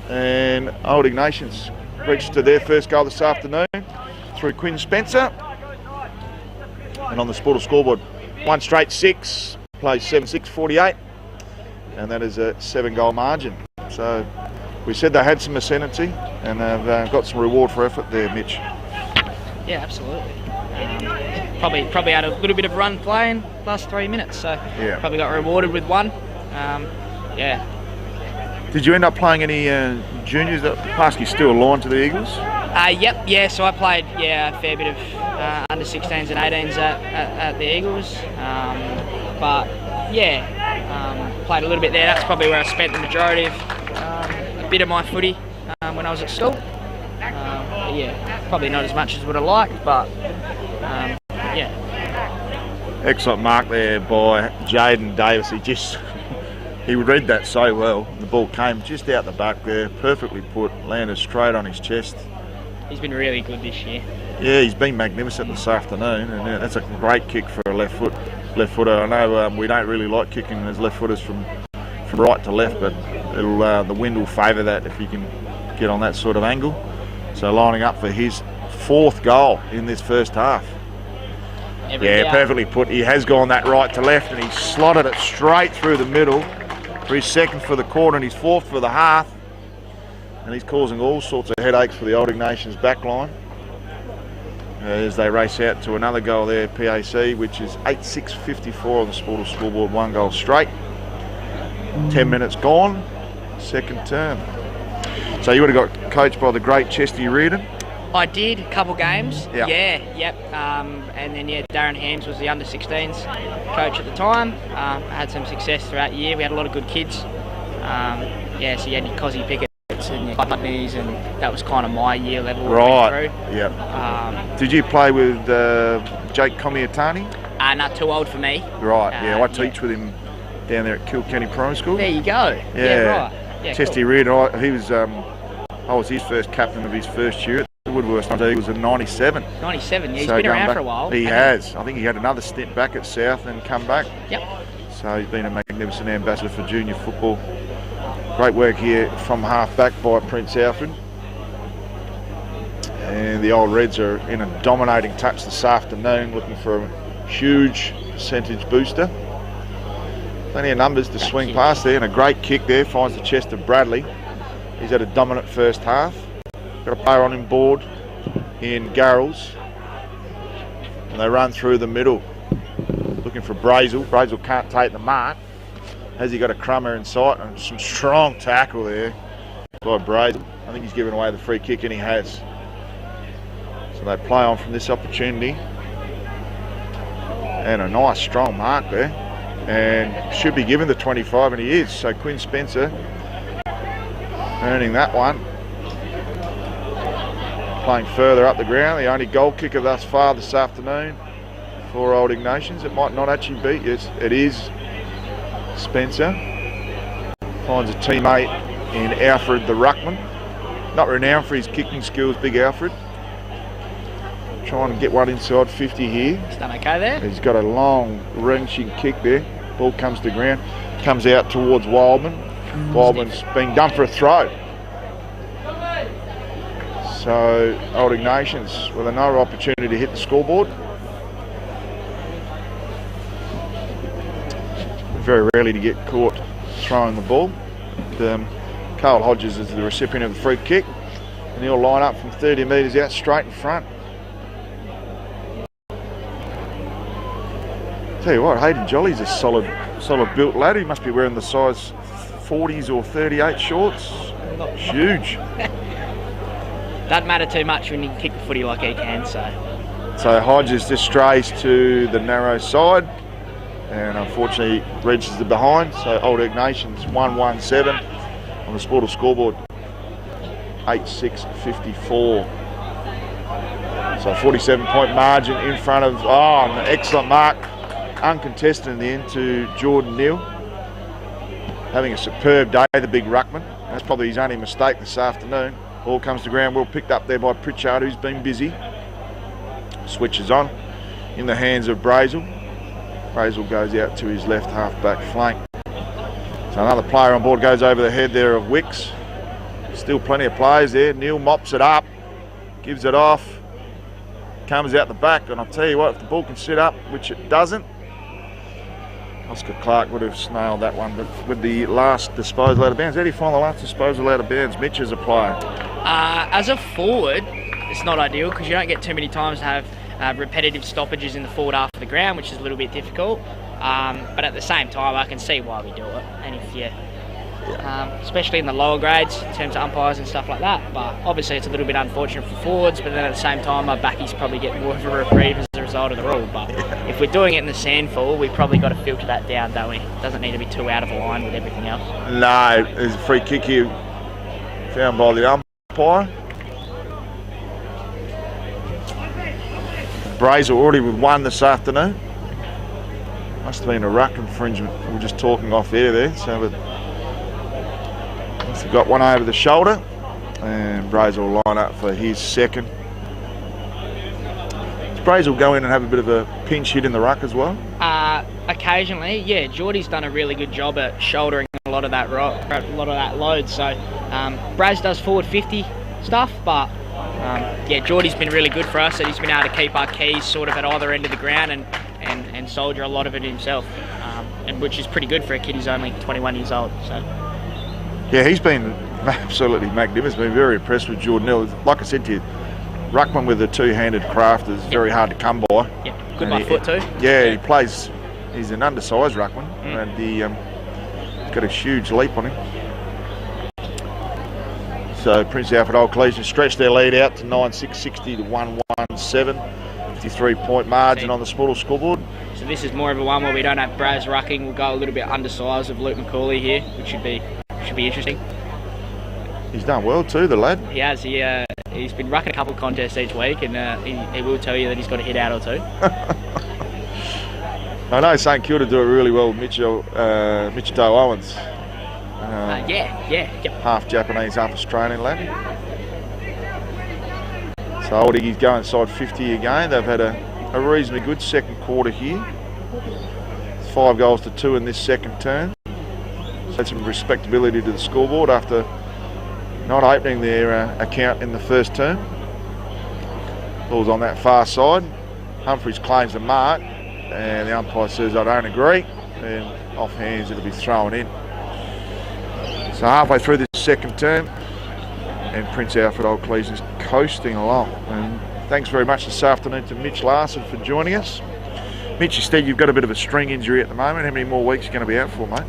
And Old Ignatians registered their first goal this afternoon through Quinn Spencer. And on the Sportal scoreboard, 1 straight 6, plays 7-6, 48. And that is a 7-goal margin. So we said they had some ascendancy and they've got some reward for effort there, Mitch. Yeah, absolutely. Probably had a little bit of run playing last 3 minutes, so yeah. Probably got rewarded with one. Yeah. Did you end up playing any juniors that passed you still aligned to the Eagles? Yep, yeah, so I played a fair bit of under 16s and 18s at the Eagles. Played a little bit there. That's probably where I spent the majority of a bit of my footy when I was at school. Probably not as much as would have liked, but yeah. Excellent mark there by Jaden Davis. He read that so well. The ball came just out the back there, perfectly put, landed straight on his chest. He's been really good this year. Yeah, he's been magnificent this afternoon, and that's a great kick for a left footer. I know we don't really like kicking as left footers from right to left, but the wind will favour that if you can get on that sort of angle. So lining up for his 4th goal in this first half. Perfectly put. He has gone that right to left, and he's slotted it straight through the middle for his 2nd for the quarter and his 4th for the half. And he's causing all sorts of headaches for the Old Ignatians back line as they race out to another goal there, PAC, which is 8-6-54 on the Sportal scoreboard, 1 goal straight. 10 minutes gone, 2nd term. So you would have got coached by the great Chesty Reardon? I did, a couple games. Yep. And then Darren Hams was the under 16s coach at the time. I had some success throughout the year. We had a lot of good kids. So you had your Cozzy Pickett's and your Putneys, and that was kind of my year level. Right. Yep. Did you play with Jake Comiatani? Not too old for me. Right. I teach with him down there at Kilkenny Primary School. There you go. Yeah, right. Yeah, Chesty cool. Reardon. He was. I was his first captain of his first year. Woodworth he was in 97. 97, yeah, he's been around for a while. He has. I think he had another stint back at South and come back. Yep. So he's been a magnificent ambassador for junior football. Great work here from half back by Prince Alfred. And the Old Reds are in a dominating touch this afternoon, looking for a huge percentage booster. Plenty of numbers to swing past there, and a great kick there, finds the chest of Bradley. He's had a dominant first half. Got a player on him board in Garrels, and they run through the middle looking for Brazel. Brazel can't take the mark. Has he got a crummer in sight? And some strong tackle there by Brazel. I think he's given away the free kick, and he has. So they play on from this opportunity, and a nice strong mark there, and should be given the 25, and he is. So Quinn Spencer earning that one. Playing further up the ground, the only goal kicker thus far this afternoon for Old Ignatians. It might not actually be. Yes, it is Spencer. Finds a teammate in Alfred the ruckman. Not renowned for his kicking skills, big Alfred. Trying to get one inside 50 here. He's done okay there. He's got a long wrenching kick there. Ball comes to ground. Comes out towards Wildman. Wildman's being done for a throw. So Old Ignatians with another opportunity to hit the scoreboard. Very rarely to get caught throwing the ball. Carl Hodges is the recipient of the free kick, and he'll line up from 30 metres out straight in front. Tell you what, Hayden Jolly's a solid built lad. He must be wearing the size 40s or 38 shorts. Huge. Doesn't matter too much when you can kick the footy like he can, so Hodges just strays to the narrow side, and unfortunately registers it behind. So Old Ignatians 1-1-7 on the Sportal scoreboard, 8-6-54. So 47-point margin in front of, an excellent mark, uncontested in the end to Jordan Neal. Having a superb day, the big ruckman. That's probably his only mistake this afternoon. Ball comes to ground, well picked up there by Pritchard, who's been busy. Switches on in the hands of Brazel. Brazel goes out to his left half-back flank. So another player on board goes over the head there of Wicks. Still plenty of players there. Neil mops it up, gives it off, comes out the back, and I'll tell you what, if the ball can sit up, which it doesn't, Oscar Clark would have snailed that one, but with the last disposal out of bounds. How do you find the last disposal out of bounds, Mitch, as a player? As a forward, it's not ideal because you don't get too many times to have repetitive stoppages in the forward half of the ground, which is a little bit difficult. But at the same time, I can see why we do it. And if you, especially in the lower grades, in terms of umpires and stuff like that. But obviously, it's a little bit unfortunate for forwards. But then at the same time, our backies probably get more of a reprieve as a result of the rule. But if we're doing it in the sandful, we've probably got to filter that down, don't we? It doesn't need to be too out of line with everything else. No, there's a free kick here found by the umpire. Brazel already with one this afternoon. Must have been a ruck infringement. We were just talking off air there. So must have got one over the shoulder. And Brazel will line up for his second. Does Brazel go in and have a bit of a pinch hit in the ruck as well? Occasionally, yeah. Geordie's done a really good job at shouldering a lot of that load. So Braz does forward 50 stuff, but yeah, Geordie's been really good for us. That he's been able to keep our keys sort of at either end of the ground and soldier a lot of it himself, and which is pretty good for a kid who's only 21 years old. So yeah, he's been absolutely magnificent. Been very impressed with Jordan Hill. Like I said to you, ruckman with a two-handed craft is very hard to come by. Yeah, good by foot too. Yeah, he plays. He's an undersized ruckman, and he's got a huge leap on him. So Prince Alfred Old Collegians stretched their lead out to 9-6-60 to 1-1-7. 53-point margin on the Sportal scoreboard. So this is more of a one where we don't have Braz rucking. We'll go a little bit undersized of Luke McCauley here, which should be interesting. He's done well too, the lad. He has. He's been rucking a couple of contests each week, and he will tell you that he's got a hit out or two. I know St Kilda do it really well with Mitchell Owens. Yeah. Half Japanese, half Australian lad. So Oldie's going inside 50 again. They've had a reasonably good second quarter here. 5 goals to 2 in this second term. Had some respectability to the scoreboard after not opening their account in the first term. Ball's on that far side. Humphries claims the mark, and the umpire says, I don't agree, and off hands it'll be thrown in. So halfway through this second term, and Prince Alfred Old Collegians coasting along. And thanks very much this afternoon to Mitch Larson for joining us. Mitch, instead you've got a bit of a string injury at the moment. How many more weeks are you going to be out for, mate?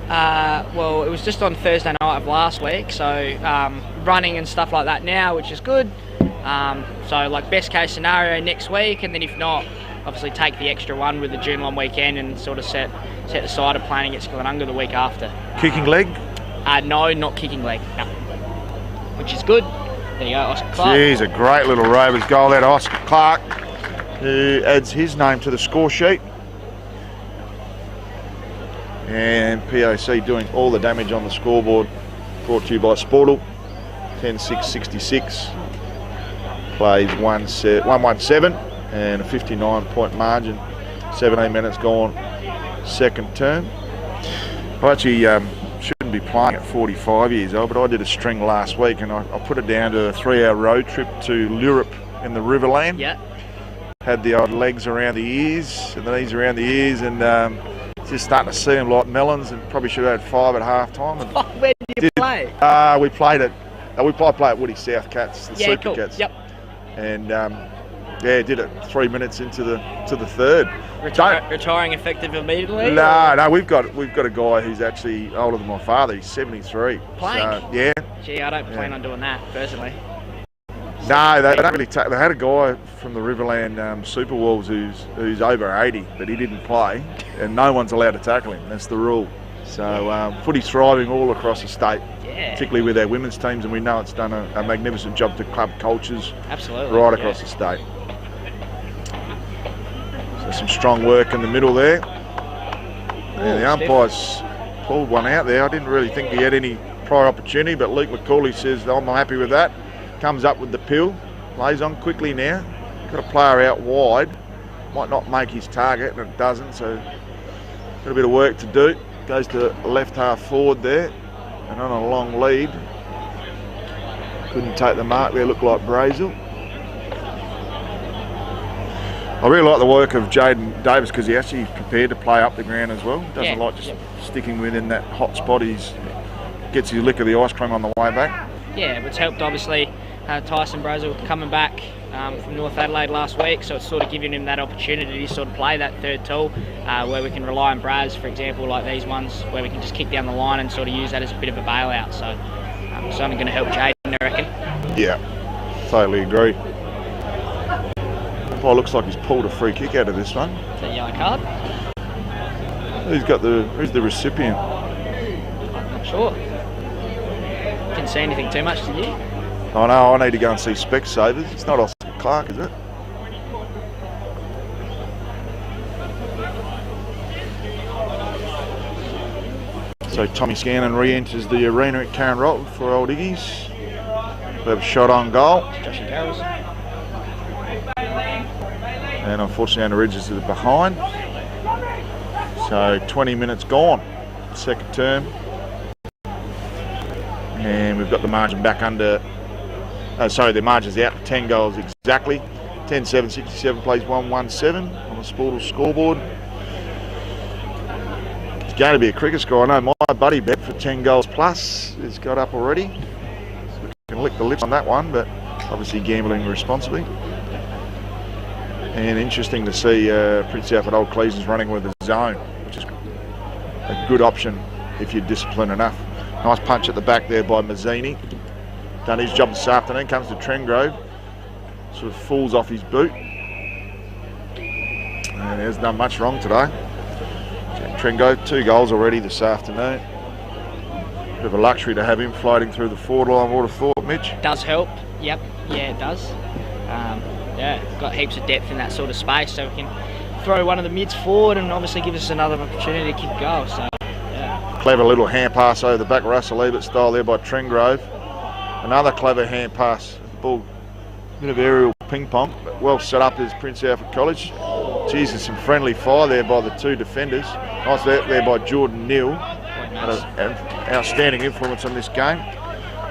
Well, it was just on Thursday night of last week, so running and stuff like that now, which is good. So like best case scenario next week, and then if not, obviously take the extra one with the June 1 weekend and sort of set the side of playing against Glenunga the week after. Kicking leg? No, not kicking leg, no. Which is good. There you go, Oscar Clark. Jeez, a great little Rovers goal there to Oscar Clark, who adds his name to the score sheet. And POC doing all the damage on the scoreboard. Brought to you by Sportal. 10-6-66. Plays 1-1-7 and a 59-point margin. 17 minutes gone. Second term. I actually shouldn't be playing at 45 years old, but I did a string last week, and I put it down to a 3-hour road trip to Leurup in the Riverland. Yeah. Had the old legs around the ears and the knees around the ears, and just starting to see them like melons, and probably should have had 5 at half time. And where did you play? We played at play at Woody South Cats, the Super cool. Cats. Yep. And did it 3 minutes into the third. Retiring effective immediately? No, we've got a guy who's actually older than my father. He's 73. Playing? So, yeah. Gee, I don't plan on doing that personally. No, they don't really. They had a guy from the Riverland Super Wolves who's over 80, but he didn't play, and no one's allowed to tackle him. That's the rule. So footy's thriving all across the state, particularly with our women's teams, and we know it's done a magnificent job to club cultures. Absolutely, right across the state. So some strong work in the middle there. And the umpire's pulled one out there. I didn't really think he had any prior opportunity, but Luke McCauley says, I'm happy with that. Comes up with the pill. Plays on quickly now. Got a player out wide. Might not make his target, and it doesn't, so got a bit of work to do. Goes to left half forward there, and on a long lead. Couldn't take the mark there, looked like Brazel. I really like the work of Jaden Davis because he actually prepared to play up the ground as well. Doesn't like just sticking within that hot spot. He gets his lick of the ice cream on the way back. Yeah, it's helped obviously Tyson Brazel coming back from North Adelaide last week, so it's sort of giving him that opportunity to sort of play that third tool where we can rely on Braz, for example, like these ones, where we can just kick down the line and sort of use that as a bit of a bailout. So it's only going to help Jaden, I reckon. Yeah, totally agree. Oh, looks like he's pulled a free kick out of this one. Is that a yellow card? Who's the recipient? I'm not sure. Didn't see anything too much, did you? Oh no, I need to go and see Specsavers. It's not Oscar Clark, is it? So Tommy Scanlon re-enters the arena at Karen Rolton for Old Iggy's. We have a shot on goal. Josh and Carroll's. And unfortunately Anna Ridge is behind. So 20 minutes gone, second term. And we've got the margin back under, the margin's out to 10 goals exactly. 10-7, 67 plays 1-1-7 on the Sportal scoreboard. It's going to be a cricket score. I know my buddy bet for 10 goals plus has got up already. So we can lick the lips on that one, but obviously gambling responsibly. And interesting to see Prince Alfred Old Cleveland's running with a zone, which is a good option if you're disciplined enough. Nice punch at the back there by Mazzini. Done his job this afternoon. Comes to Trengrove. Sort of falls off his boot. And he hasn't done much wrong today. Trengrove, 2 goals already this afternoon. Bit of a luxury to have him floating through the forward line, I would have thought, Mitch. Does help. Yep. Yeah, it does. Got heaps of depth in that sort of space, so we can throw one of the mids forward and obviously give us another opportunity to kick goal. So, yeah. Clever little hand pass over the back, Russell Ebert style there by Trengrove. Another clever hand pass. Ball, bit of aerial ping pong, but well set up as Prince Alfred College. Jesus, some friendly fire there by the 2 defenders. Nice out there by Jordan Neal. Had an outstanding influence on this game.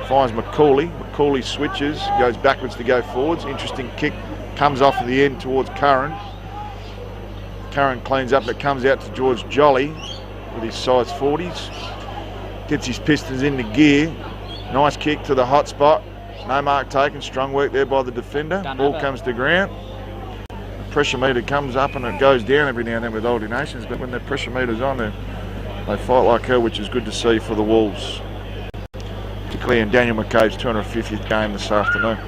Finds McCauley. McCauley switches, goes backwards to go forwards. Interesting kick. Comes off at the end towards Curran. Curran cleans up, but comes out to George Jolly with his size 40s. Gets his Pistons into gear. Nice kick to the hot spot. No mark taken. Strong work there by the defender. Ball comes to ground. The pressure meter comes up and it goes down every now and then with Old Ignatians, but when the pressure meter's on, they fight like hell, which is good to see for the Wolves. Particularly in Daniel McCabe's 250th game this afternoon.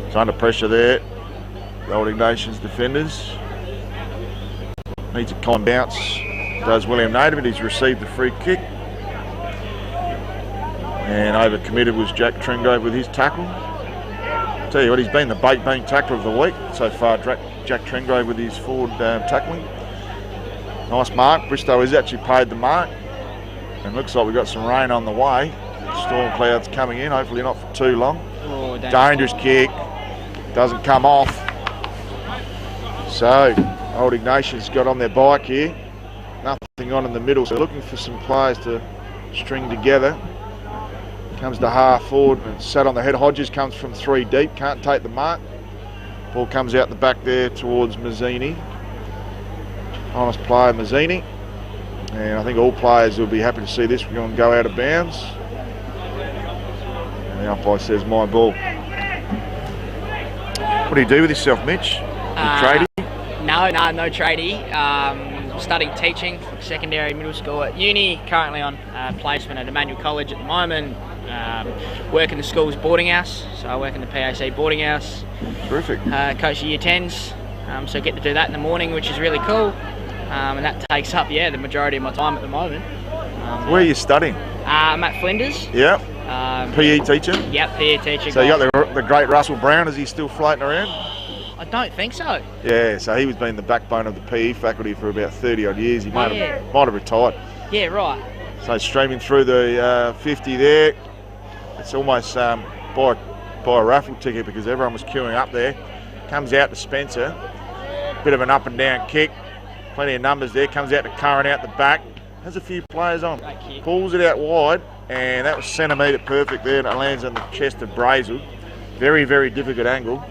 It's under pressure there. The Old Ignatians defenders. Needs a con bounce. Does William Native. He's received the free kick. And overcommitted was Jack Trengrove with his tackle. Tell you what, he's been the bean tackler of the week so far, Jack Trengrove with his forward tackling. Nice mark. Bristow has actually paid the mark. And looks like we've got some rain on the way. Storm clouds coming in, hopefully not for too long. Oh, dangerous kick. Doesn't come off. So, Old Ignatians got on their bike here. Nothing on in the middle, so looking for some players to string together. Comes to half forward and sat on the head. Hodges comes from 3 deep, can't take the mark. Ball comes out the back there towards Mazzini. Honest player Mazzini. And I think all players will be happy to see this. We're going to go out of bounds. And the umpire says my ball. What do you do with yourself, Mitch? Tradie? No tradie. Studying teaching, secondary, middle school at uni. Currently on placement at Emmanuel College at the moment. Work in the school's boarding house, so I work in the PAC boarding house. Terrific. Coach the year 10s, so I get to do that in the morning, which is really cool. And that takes up, the majority of my time at the moment. Where are you studying? I'm at Flinders. Yep. PE teacher? Yep, PE teacher. So you got the great Russell Brown, is he still floating around? I don't think so. Yeah, so he was been the backbone of the PE faculty for about 30 odd years. He might have retired. Yeah, right. So streaming through the 50 there. It's almost buy a raffle ticket because everyone was queuing up there. Comes out to Spencer. Bit of an up and down kick. Plenty of numbers there. Comes out to Curran out the back. Has a few players on. Pulls it out wide, and that was centimetre perfect there, and it lands on the chest of Brazel. Very, very difficult angle.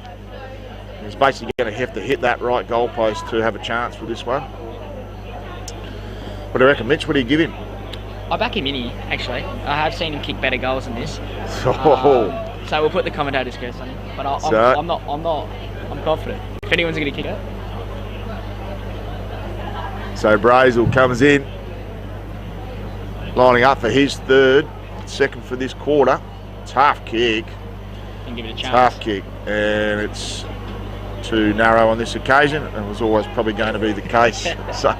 He's basically going to have to hit that right goalpost to have a chance for this one. What do you reckon, Mitch? What do you give him? I back him in here, actually. I have seen him kick better goals than this. So we'll put the commentator's curse on him. But I'm confident. If anyone's going to kick it. So Brazel comes in, lining up for his third, second for this quarter. Tough kick. Can give it a chance. Tough kick, and it's too narrow on this occasion. It was always probably going to be the case. So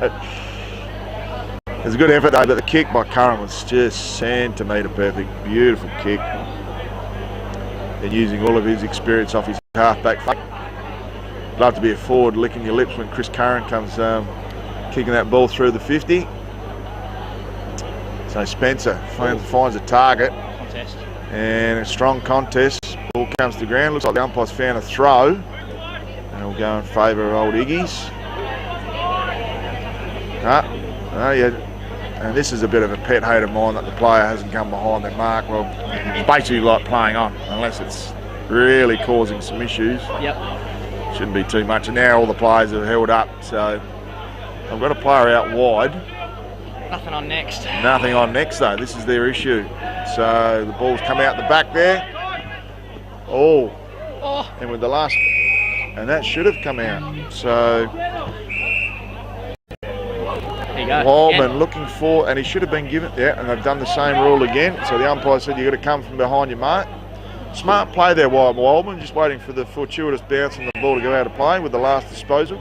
there's a good effort though, but the kick by Curran was just centimetre perfect. Beautiful kick. And using all of his experience off his half-back flank. Love to be a forward licking your lips when Chris Curran comes kicking that ball through the 50. So Spencer finds a target. Contest. And a strong contest. Ball comes to the ground. Looks like the umpire's found a throw. And it'll go in favour of old Iggy's. And this is a bit of a pet hate of mine that the player hasn't come behind their mark. Well, it's basically like playing on, unless it's really causing some issues. Yep. Shouldn't be too much. And now all the players are held up, so I've got a player out wide. Nothing on next. Nothing on next though. This is their issue. So the ball's come out the back there. Oh. And with the last, and that should have come out. So there you go. Wildman looking for, and he should have been given. Yeah, and they've done the same rule again. So the umpire said you've got to come from behind your mark. Smart play there, Wildman, just waiting for the fortuitous bounce on the ball to go out of play with the last disposal.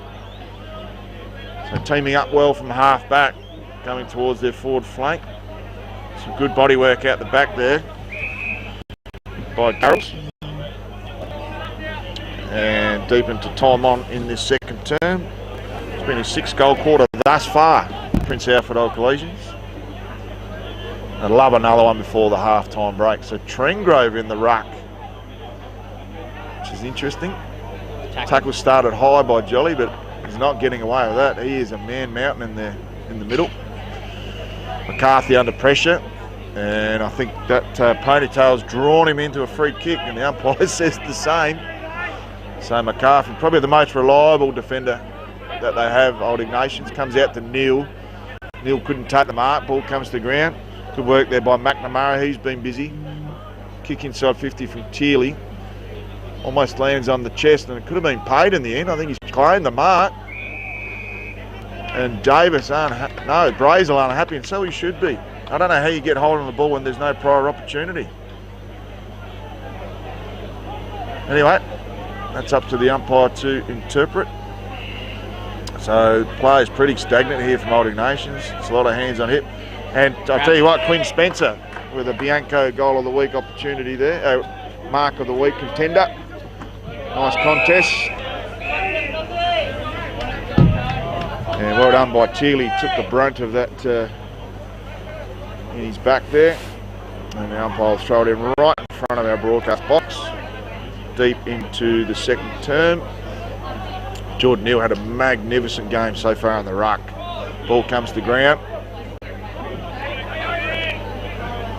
So teaming up well from half back, coming towards their forward flank. Some good body work out the back there by Garrels. And deep into time on in this second term. It's been a 6-goal quarter thus far, Prince Alfred Old Collegians. I'd love another one before the half-time break. So Tringrove in the ruck, which is interesting. Tackle started high by Jolly, but he's not getting away with that. He is a man mountain in the middle. McCarthy under pressure, and I think that ponytail's drawn him into a free kick, and the umpire says the same. So McCarthy, probably the most reliable defender that they have, Old Ignatians, comes out to Neil. Neil couldn't take the mark, ball comes to the ground. Good work there by McNamara, he's been busy. Kick inside 50 from Teely. Almost lands on the chest, and it could have been paid in the end. I think he's claimed the mark. And Davis Brazel aren't happy, and so he should be. I don't know how you get hold of the ball when there's no prior opportunity. Anyway, that's up to the umpire to interpret. So play's pretty stagnant here from Old Ignatians. It's a lot of hands on hip. And I'll tell you what, Quinn Spencer with a Bianco goal of the week opportunity there. Mark of the week contender. Nice contest. And well done by Teely. Took the brunt of that in his back there. And the umpire's thrown him right in front of our broadcast box. Deep into the second term. Jordan Neal had a magnificent game so far in the ruck. Ball comes to ground.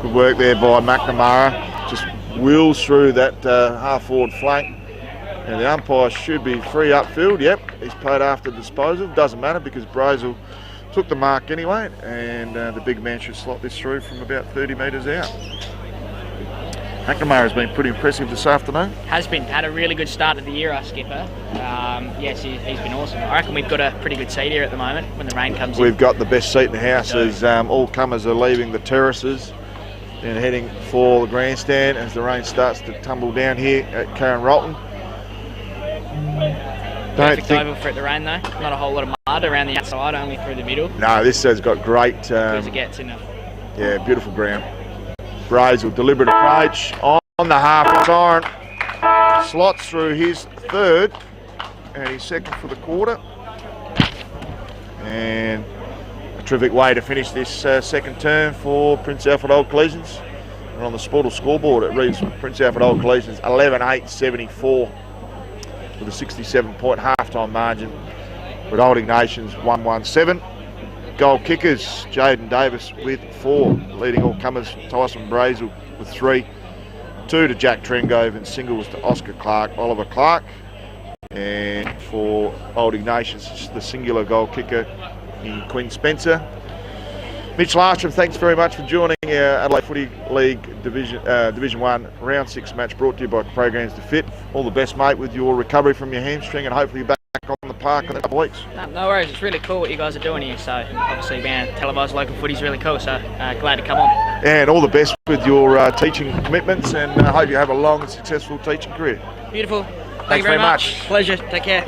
Good work there by McNamara. Just wheels through that half-forward flank. And the umpire should be free upfield. Yep, he's played after disposal. Doesn't matter because Brazel took the mark anyway. And the big man should slot this through from about 30 metres out. McNamara has been pretty impressive this afternoon. Has been. Had a really good start of the year, our skipper. Yes, he's been awesome. I reckon we've got a pretty good seat here at the moment when the rain comes in. We've got the best seat in the house as all comers are leaving the terraces and heading for the grandstand as the rain starts to tumble down here at Karen Rolton. Perfect oval for it to rain though. Not a whole lot of mud around the outside, only through the middle. No, this has got great... as it gets in it. Yeah, beautiful ground. Brazel, deliberate approach on the half iron. Slots through his third and his second for the quarter. And a terrific way to finish this second term for Prince Alfred Old Collegians. And on the Sportal scoreboard, it reads Prince Alfred Old Collegians 11-8-74 with a 67-point halftime margin, with Old Ignatians 1-1-7. Goal kickers, Jaden Davis with 4, leading all comers Tyson Brazel with 3, 2 to Jack Trengove, and singles to Oscar Clark, Oliver Clark. And for Old Ignatians, the singular goal kicker in Quinn Spencer. Mitch Larsham, thanks very much for joining our Adelaide Footy League Division 1 Round 6 match, brought to you by Programs to Fit. All the best, mate, with your recovery from your hamstring, and hopefully you're back on the park in a couple of weeks. No worries, it's really cool what you guys are doing here. So obviously being a televised local footy is really cool, so glad to come on. And all the best with your teaching commitments, and I hope you have a long and successful teaching career. Beautiful. Thanks Thank you very much. much. Pleasure. Take care.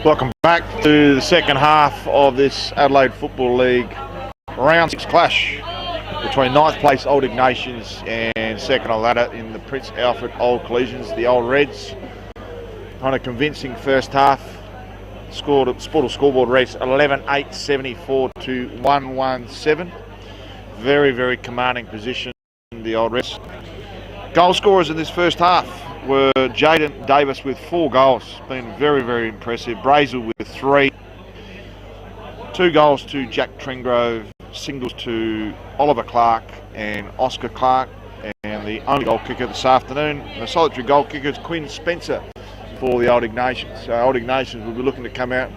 Welcome back to the second half of this Adelaide Football League round 6 clash between 9th place Old Ignatians and second on ladder in the Prince Alfred Old Collisions, the Old Reds. On a convincing first half, Sportal scoreboard reads 11-8, 74 to 117. Very, very commanding position, the Old Reds. Goal scorers in this first half were Jaden Davis with 4 goals. Been very, very impressive. Brazel with 3. 2 goals to Jack Tringrove, singles to Oliver Clark and Oscar Clark. And the only goal kicker this afternoon, the solitary goal kicker, is Quinn Spencer for the Old Ignatians. So Old Ignatians will be looking to come out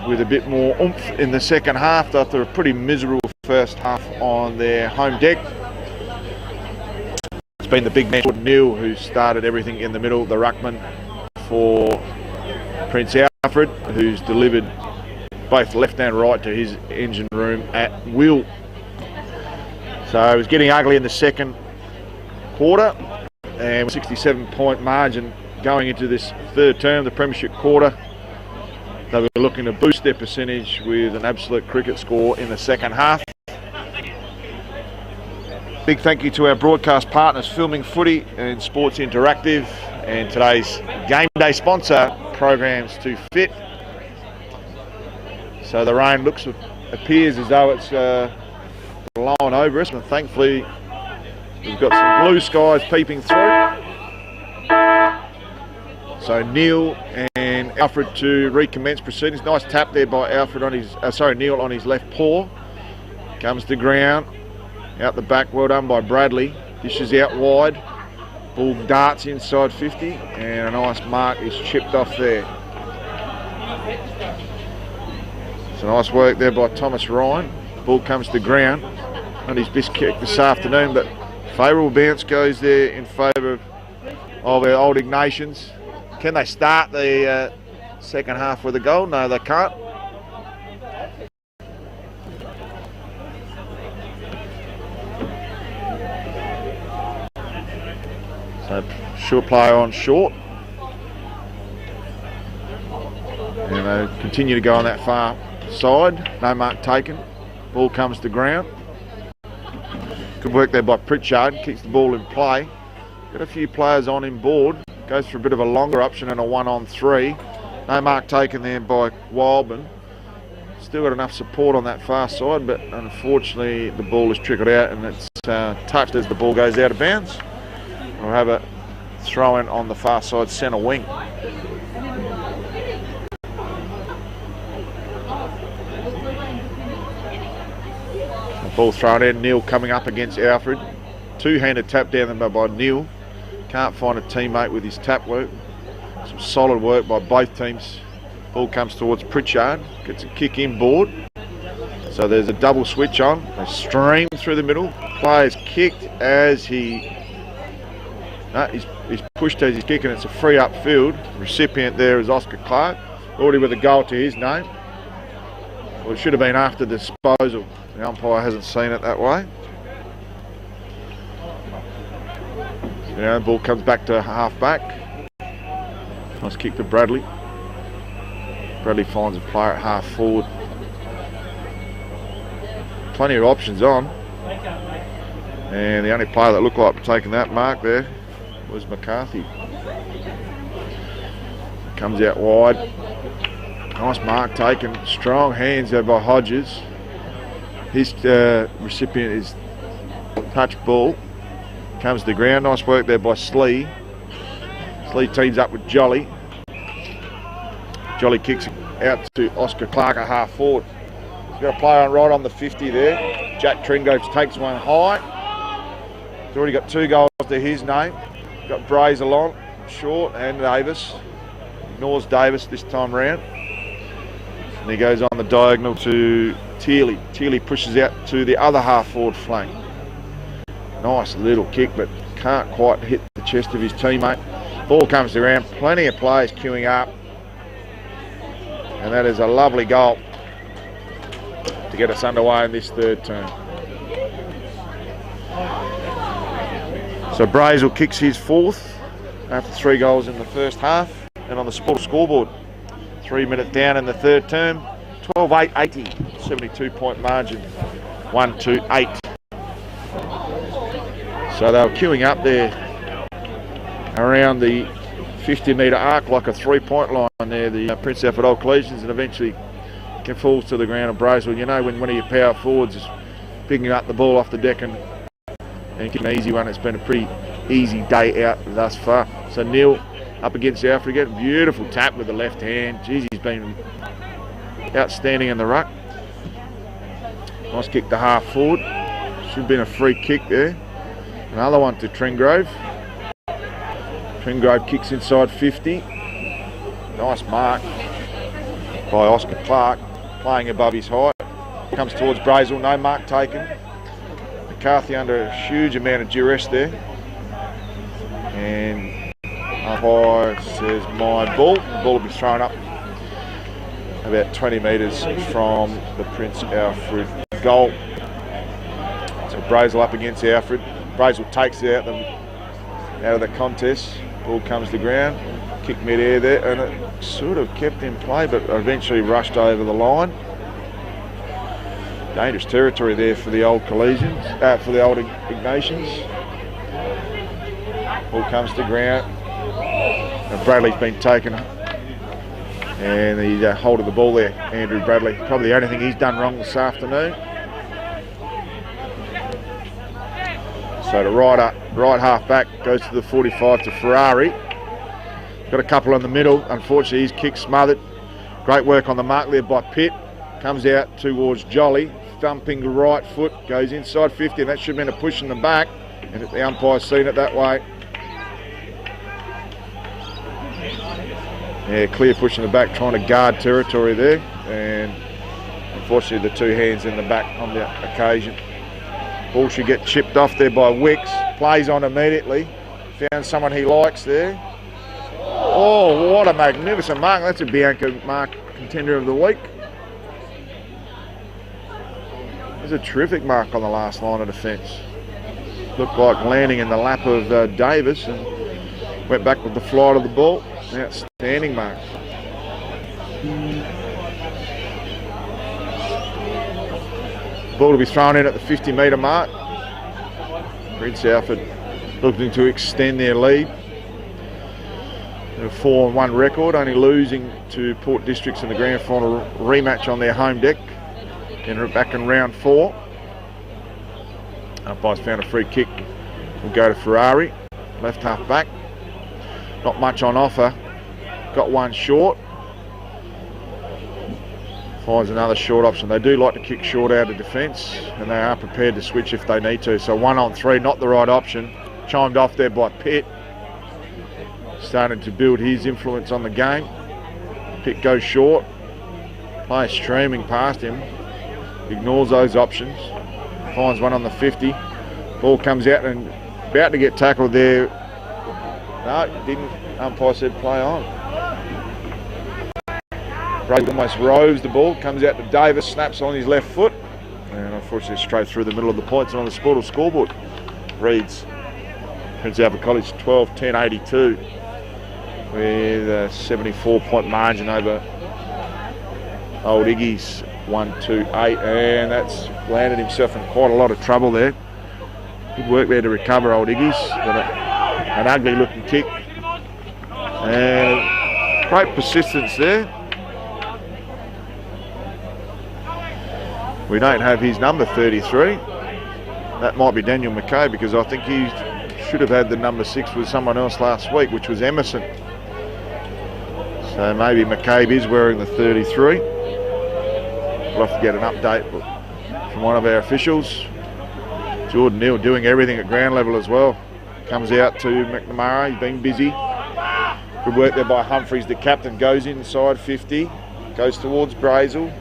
with a bit more oomph in the second half after a pretty miserable first half on their home deck. It's been the big man Neil who started everything in the middle, the ruckman for Prince Alfred, who's delivered both left and right to his engine room at will. So it was getting ugly in the second quarter, and with 67-point margin going into this third term, the premiership quarter, they were looking to boost their percentage with an absolute cricket score in the second half. Big thank you to our broadcast partners, Filming Footy and Sports Interactive, and today's game day sponsor, Programs to Fit. So the rain appears as though it's blowing over us, and thankfully we've got some blue skies peeping through. So Neil and Alfred to recommence proceedings. Nice tap there by Alfred on his, Neil on his left paw. Comes to ground. Out the back, well done by Bradley. Dishes out wide. Ball darts inside 50, and a nice mark is chipped off there. So nice work there by Thomas Ryan. Ball comes to ground. Not his best kick this afternoon, but favourable bounce goes there in favour of our Old Ignatians. Can they start the second half with a goal? No, they can't. So short play on short. And they continue to go on that far side. No mark taken. Ball comes to ground. Good work there by Pritchard. Kicks the ball in play. Got a few players on him board. Goes for a bit of a longer option and a 1-on-3. No mark taken there by Wildman. Still got enough support on that far side, but unfortunately the ball is trickled out and it's touched as the ball goes out of bounds. We'll have a throw in on the far side centre wing. The ball thrown in. Neil coming up against Alfred. Two-handed tap down there by Neil. Can't find a teammate with his tap work. Some solid work by both teams. Ball comes towards Pritchard. Gets a kick inboard. So there's a double switch on. They stream through the middle. Player's kicked as he... No, he's pushed as he's kicking. It's a free upfield. The recipient there is Oscar Clark. Already with a goal to his name. Well, it should have been after the disposal. The umpire hasn't seen it that way. The ball comes back to half back. Nice kick to Bradley. Bradley finds a player at half forward. Plenty of options on. And the only player that looked like taking that mark there was McCarthy. Comes out wide. Nice mark taken. Strong hands there by Hodges. His recipient is touch ball. Comes to the ground. Nice work there by Slee. Slee teams up with Jolly. Jolly kicks out to Oscar Clark at half forward. He's got a player on right on the 50 there. Jack Tringrove takes one high. He's already got 2 goals to his name. Got Brazel on short and Davis. Ignores Davis this time round. And he goes on the diagonal to Tearley. Tearley pushes out to the other half forward flank. Nice little kick, but can't quite hit the chest of his teammate. Ball comes around, plenty of players queuing up. And that is a lovely goal to get us underway in this third term. So Brazel kicks his fourth after 3 goals in the first half. And on the scoreboard, 3 minutes down in the third term, 12-8-80, 72-point margin, 1-8. So they were queuing up there around the 50-metre arc like a 3-point line there, the Prince Alfred Old Collegians, and eventually it falls to the ground of Brazel. You know, when one of your power forwards is picking up the ball off the deck and kicking an easy one, it's been a pretty easy day out thus far. So Neil up against Alfred again, beautiful tap with the left hand. Jeez, he's been outstanding in the ruck. Nice kick to half forward. Should have been a free kick there. Another one to Tringrove. Tringrove kicks inside 50. Nice mark by Oscar Clark, playing above his height. Comes towards Brazel, no mark taken. McCarthy under a huge amount of duress there. And umpire says my ball. The ball will be thrown up about 20 metres from the Prince Alfred goal. So Brazel up against Alfred. Brazel takes it out of the contest. Ball comes to ground. Kick mid-air there, and it sort of kept in play, but eventually rushed over the line. Dangerous territory there for the old Collegians, for the old Ignatians. Ball comes to ground. And Bradley's been taken, and the hold of the ball there, Andrew Bradley. Probably the only thing he's done wrong this afternoon. So the right half back goes to the 45 to Ferrari. Got a couple in the middle. Unfortunately, his kick smothered. Great work on the mark there by Pitt. Comes out towards Jolly. Thumping the right foot. Goes inside 50. And that should have been a push in the back. And the umpire's seen it that way. Yeah, clear push in the back, trying to guard territory there. And unfortunately, the 2 hands in the back on the occasion. Ball should get chipped off there by Wicks. Plays on immediately. Found someone he likes there. Oh, what a magnificent mark. That's a Bianca mark contender of the week. There's a terrific mark on the last line of defence. Looked like landing in the lap of Davis and went back with the flight of the ball. Outstanding mark. Ball to be thrown in at the 50-metre mark. Prince Alfred looking to extend their lead. A 4-1 record, only losing to Port Districts in the grand final rematch on their home deck. And back in round 4. Umpire's found a free kick. Will go to Ferrari, left half back. Not much on offer. Got one short. Finds another short option. They do like to kick short out of defence, and they are prepared to switch if they need to. So 1 on 3, not the right option. Chimed off there by Pitt. Starting to build his influence on the game. Pitt goes short. Player streaming past him. Ignores those options. Finds one on the 50. Ball comes out and about to get tackled there. No, didn't. Umpire said play on. Brazel almost roves the ball. Comes out to Davis. Snaps on his left foot. And unfortunately straight through the middle of the points and on the scoreboard. Reads Prince Alfred College 12-10-82. With a 74-point margin over Old Iggy's 1-2-8, and that's landed himself in quite a lot of trouble there. Good work there to recover Old Iggy's, but an ugly looking kick. And great persistence there. We don't have his number 33. That might be Daniel McKay, because I think he should have had the number 6 with someone else last week, which was Emerson. So maybe McCabe is wearing the 33. We'll have to get an update from one of our officials. Jordan Neal doing everything at ground level as well. Comes out to McNamara, he's been busy. Good work there by Humphreys, the captain, goes inside 50. Goes towards Brazel.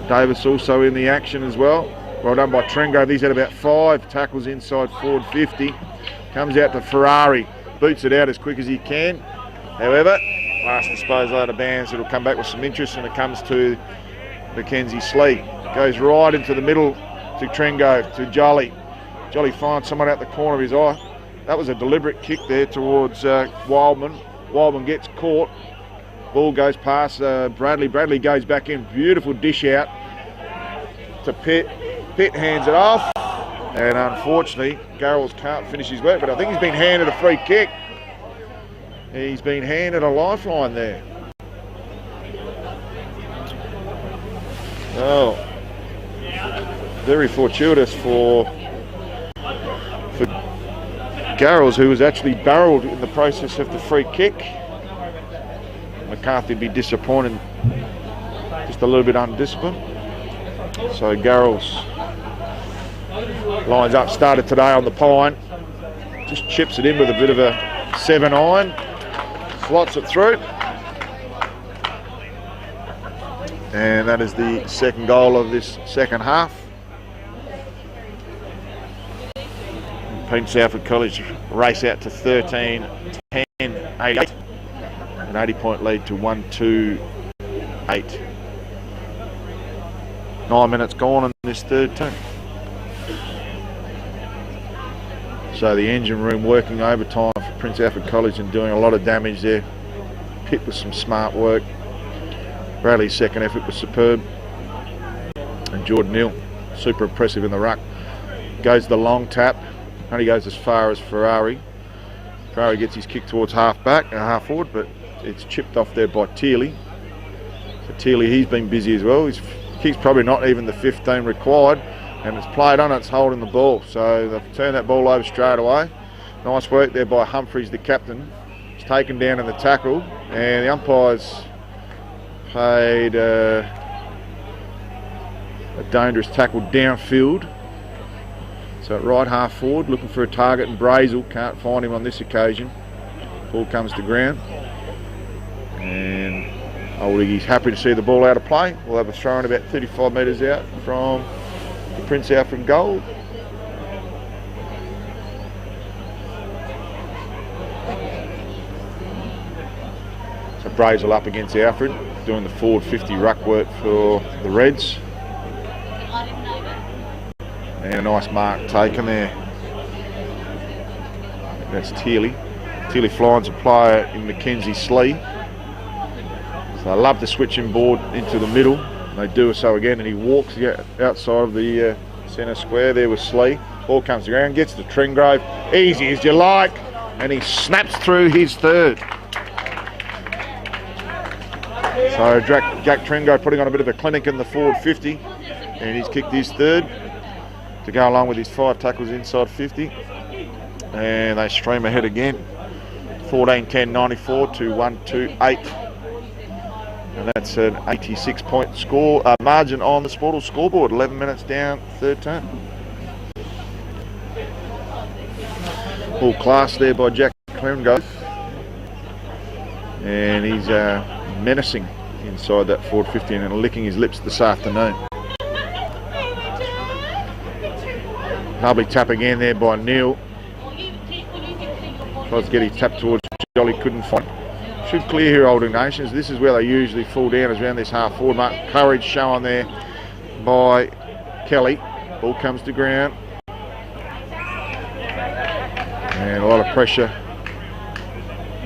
Davis also in the action as well. Well done by Tringrove, he's had about 5 tackles inside forward 50. Comes out to Ferrari, boots it out as quick as he can. However, last disposal out of bounds, it'll come back with some interest, and it comes to Mackenzie Slee. Goes right into the middle to Tringrove, to Jolly. Jolly finds someone out the corner of his eye. That was a deliberate kick there towards Wildman. Wildman gets caught. Ball goes past Bradley. Bradley goes back in. Beautiful dish out to Pitt. Pitt hands it off. And unfortunately, Garrels can't finish his work, but I think he's been handed a free kick. He's been handed a lifeline there. Oh, very fortuitous for Garrels, who was actually barreled in the process of the free kick. McCarthy would be disappointed, just a little bit undisciplined. So Garrels lines up, started today on the pine, just chips it in with a bit of a 7-iron, slots it through. And that is the second goal of this second half. Prince Alfred College race out to 13-10, 8. An 80-point lead to 1-2-8. 9 minutes gone in this third term. So the engine room working overtime for Prince Alfred College and doing a lot of damage there. Pitt with some smart work. Bradley's second effort was superb. And Jordan Hill, super impressive in the ruck. Goes the long tap. Only goes as far as Ferrari. Ferrari gets his kick towards half forward, but it's chipped off there by Teely. So Teely, he's been busy as well. His kick's probably not even the 15 required, and it's played on, it's holding the ball. So they've turned that ball over straight away. Nice work there by Humphreys, the captain. He's taken down in the tackle, and the umpires played a dangerous tackle downfield. So at right half forward, looking for a target, and Brazel can't find him on this occasion. Ball comes to ground, and Old Iggy's happy to see the ball out of play. We'll have a throw in about 35 metres out from the Prince Alfred goal. So Brazel up against Alfred, doing the forward 50 ruck work for the Reds. And a nice mark taken there. That's Teely. Teely flies a player in Mackenzie Slee. So I love the switching board into the middle. They do so again, and he walks outside of the centre square there with Slee. Ball comes to ground, gets to Tringrove. Easy as you like. And he snaps through his third. So Jack Tringrove putting on a bit of a clinic in the forward 50. And he's kicked his third to go along with his 5 tackles inside 50, and they stream ahead again, 14-10-94 to 1-2-8, and that's an 86-point score margin on the Sportal scoreboard. 11 minutes down, third term. All class there by Jack Tringrove, and he's menacing inside that forward 50 and licking his lips this afternoon. Lovely tap again there by Neil. Tries to get his tap towards Jolly, couldn't find. Should clear here, Old Ignatians. This is where they usually fall down, is around this half forward mark. Courage shown there by Kelly. Ball comes to ground. And a lot of pressure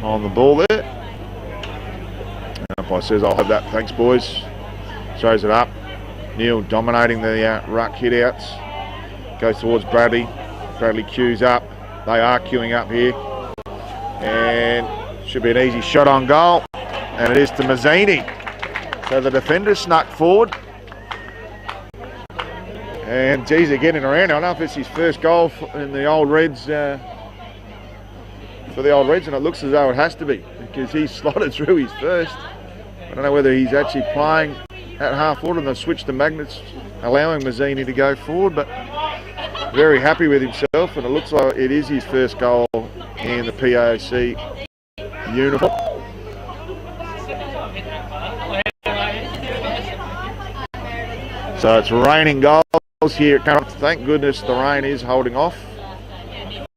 on the ball there. And umpire says, I'll have that. Thanks, boys. Throws it up. Neil dominating the ruck hit-outs. Goes towards Bradley. Bradley queues up. They are queuing up here. And should be an easy shot on goal. And it is to Mazzini. So the defender snuck forward. And geez, they're getting around. I don't know if it's his first goal in the Old Reds, for the Old Reds, and it looks as though it has to be, because he's slotted through his first. I don't know whether he's actually playing at half forward, and they've switched the magnets, allowing Mazzini to go forward, but very happy with himself, and it looks like it is his first goal in the PAOC uniform. So it's raining goals here at Karen. Thank goodness the rain is holding off,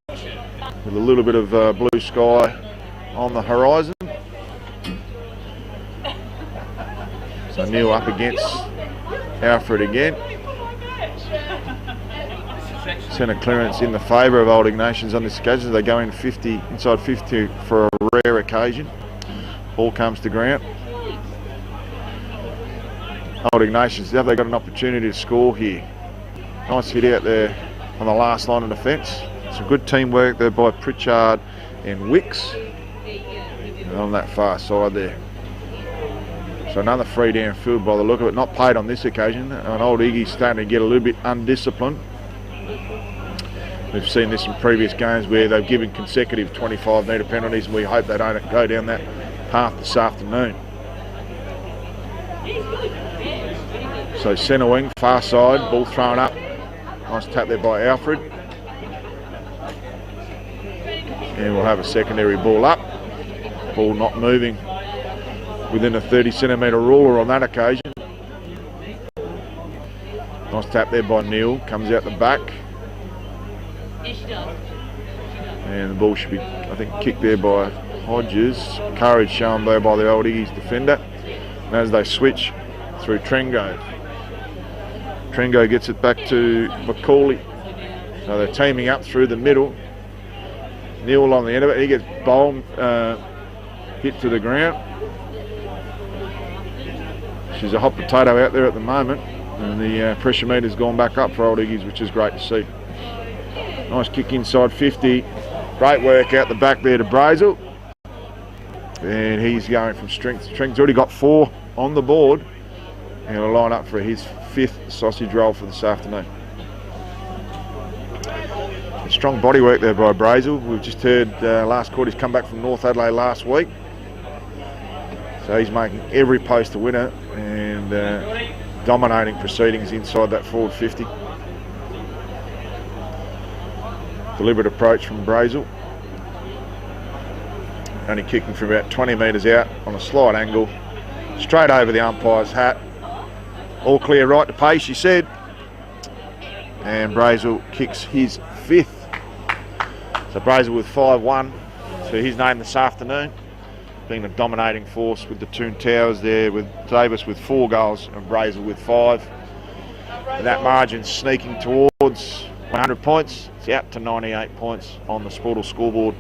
with a little bit of blue sky on the horizon. So Neil up against Alfred again. Centre clearance in the favour of Old Ignatians on this occasion. They go in 50, inside 50 for a rare occasion. Ball comes to ground. Old Ignatians, have they got an opportunity to score here? Nice hit out there on the last line of defence. Some good teamwork there by Pritchard and Wicks. And on that far side there. So another free downfield by the look of it. Not played on this occasion. And Old Iggy's starting to get a little bit undisciplined. We've seen this in previous games where they've given consecutive 25-metre penalties, and we hope they don't go down that path this afternoon. So centre wing, far side, ball thrown up. Nice tap there by Alfred. And we'll have a secondary ball up. Ball not moving within a 30-centimetre ruler on that occasion. Nice tap there by Neil, comes out the back. And the ball should be, I think, kicked there by Hodges. Courage shown there by the Old Iggy's defender. And as they switch through Trengo. Trengo gets it back to Macaulay. So they're teaming up through the middle. Neil on the end of it. He gets bomb hit to the ground. She's a hot potato out there at the moment. And the pressure meter's gone back up for Old Iggy's, which is great to see. Nice kick inside 50. Great work out the back there to Brazel. And he's going from strength to strength. He's already got 4 on the board. And he'll line up for his 5th sausage roll for this afternoon. Strong body work there by Brazel. We've just heard last quarter he's come back from North Adelaide last week. So he's making every post a winner and dominating proceedings inside that forward 50. Deliberate approach from Brazel. Only kicking from about 20 metres out on a slight angle. Straight over the umpire's hat. All clear, right to pay, she said. And Brazel kicks his 5th. So Brazel with 5-1 to his name this afternoon. Being the dominating force with the Toon Towers there, with Davis with 4 goals and Brazel with 5. And that margin sneaking towards 100 points. It's out to 98 points on the Sportal scoreboard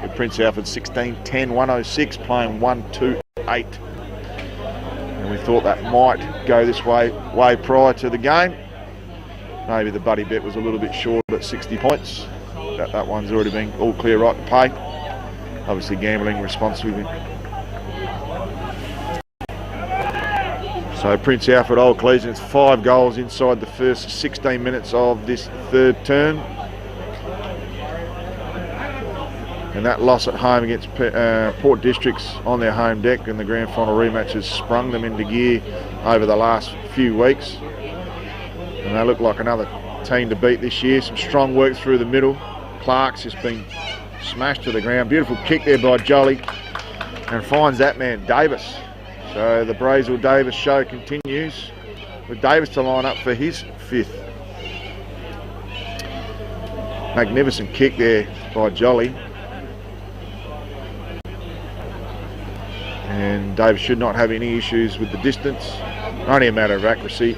with Prince Alfred 16-10-106 playing 1-2-8. And we thought that might go this way prior to the game. Maybe the buddy bet was a little bit short at 60 points. That one's already been all clear, right to pay. Obviously gambling responsibly. So Prince Alfred Old Ecclesians 5 goals inside the first 16 minutes of this 3rd term. And that loss at home against Port Districts on their home deck in the grand final rematch has sprung them into gear over the last few weeks. And they look like another team to beat this year. Some strong work through the middle. Clark's just been smashed to the ground. Beautiful kick there by Jolly. And finds that man, Davis. So the Brazel Davis show continues with Davis to line up for his 5th. Magnificent kick there by Jolly. And Davis should not have any issues with the distance. Only a matter of accuracy.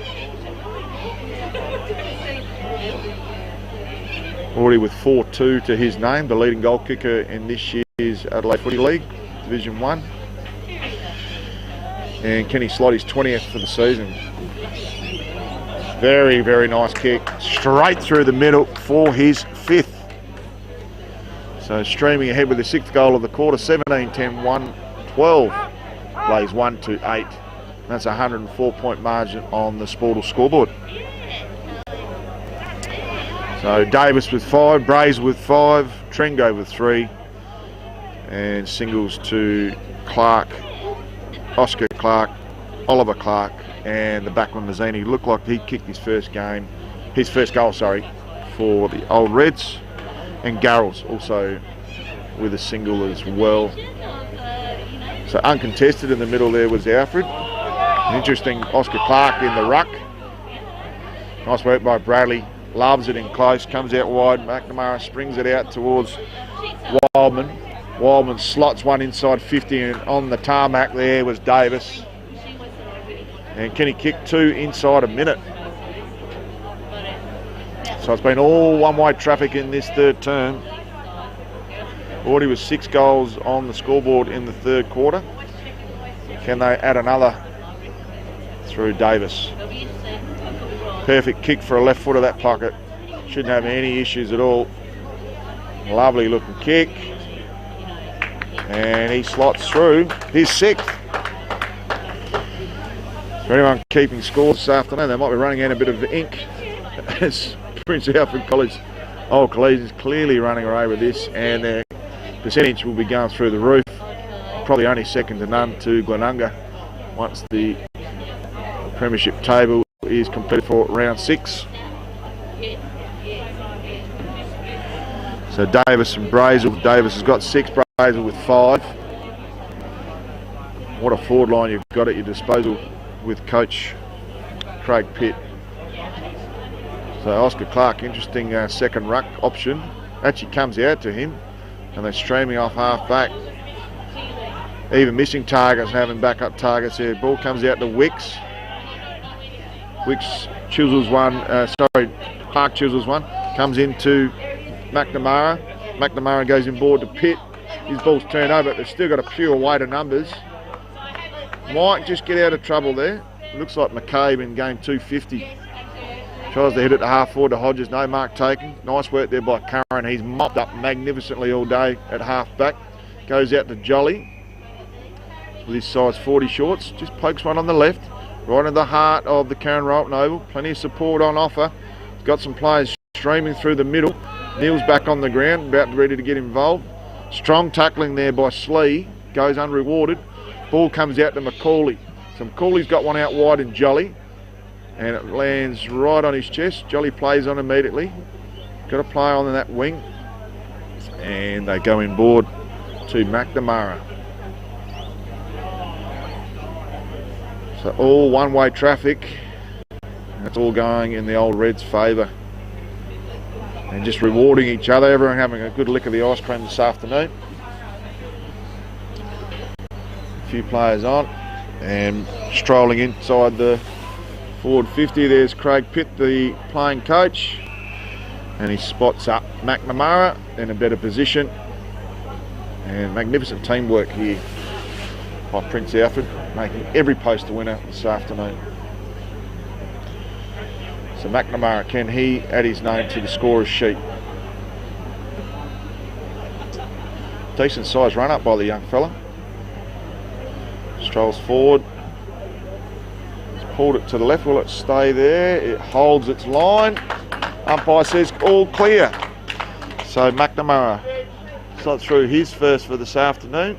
Already with 4-2 to his name, the leading goal kicker in this year's Adelaide Footy League, Division 1. And Kenny Slotty's 20th for the season. Very, very nice kick. Straight through the middle for his 5th. So streaming ahead with the 6th goal of the quarter, 17-10-1-12. Plays 1-8. That's a 104-point margin on the Sportal scoreboard. So Davis with 5, Brazel with 5, Trengo with 3, and singles to Clark, Oscar Clark, Oliver Clark, and the backman Mazzini. Looked like he kicked his first goal, for the Old Reds, and Garrels also with a single as well. So uncontested in the middle there was Alfred. Interesting Oscar Clark in the ruck. Nice work by Bradley. Loves it in close, comes out wide. McNamara springs it out towards Wildman. Wildman slots one inside 50, and on the tarmac there was Davis. And Kenny kicked 2 inside a minute. So it's been all one-way traffic in this third term. Already was 6 goals on the scoreboard in the third quarter. Can they add another through Davis? Perfect kick for a left footer, that pocket. Shouldn't have any issues at all. Lovely looking kick. And he slots through his 6th. For anyone keeping score this afternoon, they might be running out a bit of ink as Prince Alfred College Old Collegians clearly running away with this, and their percentage will be going through the roof. Probably only second to none to Glenunga once the premiership table is completed for round 6. So Davis and Brazel. Davis has got 6, Brazel with 5. What a forward line you've got at your disposal with coach Craig Pitt. So Oscar Clark, interesting second ruck option. Actually comes out to him, and they're streaming off half back. Even missing targets and having backup targets there. Ball comes out to Wicks. Wicks chisels one, Clark chisels one. Comes into McNamara. McNamara goes inboard to Pitt. His ball's turned over, but they've still got a pure weight of numbers. Might just get out of trouble there. Looks like McCabe in game 250. Tries to hit it to half forward to Hodges. No mark taken. Nice work there by Karen. He's mopped up magnificently all day at half back. Goes out to Jolly with his size 40 shorts. Just pokes one on the left. Right in the heart of the Karen Rolton Oval. Plenty of support on offer. Got some players streaming through the middle. Neil's back on the ground, about ready to get involved. Strong tackling there by Slee. Goes unrewarded. Ball comes out to Macaulay. So Macaulay's got one out wide in Jolly, and it lands right on his chest. Jolly plays on immediately. Got a play on that wing, and they go inboard to McNamara. So all one-way traffic. That's all going in the old Reds' favour. And just rewarding each other. Everyone having a good lick of the ice cream this afternoon. A few players on. And strolling inside the forward 50, there's Craig Pitt, the playing coach. And he spots up McNamara in a better position. And magnificent teamwork here by Prince Alfred, making every post a winner this afternoon. So McNamara, can he add his name to the scorer's sheet? Decent size run up by the young fella. Strolls forward. He's pulled it to the left. Will it stay there? It holds its line. Umpire says all clear. So McNamara slots through his first for this afternoon.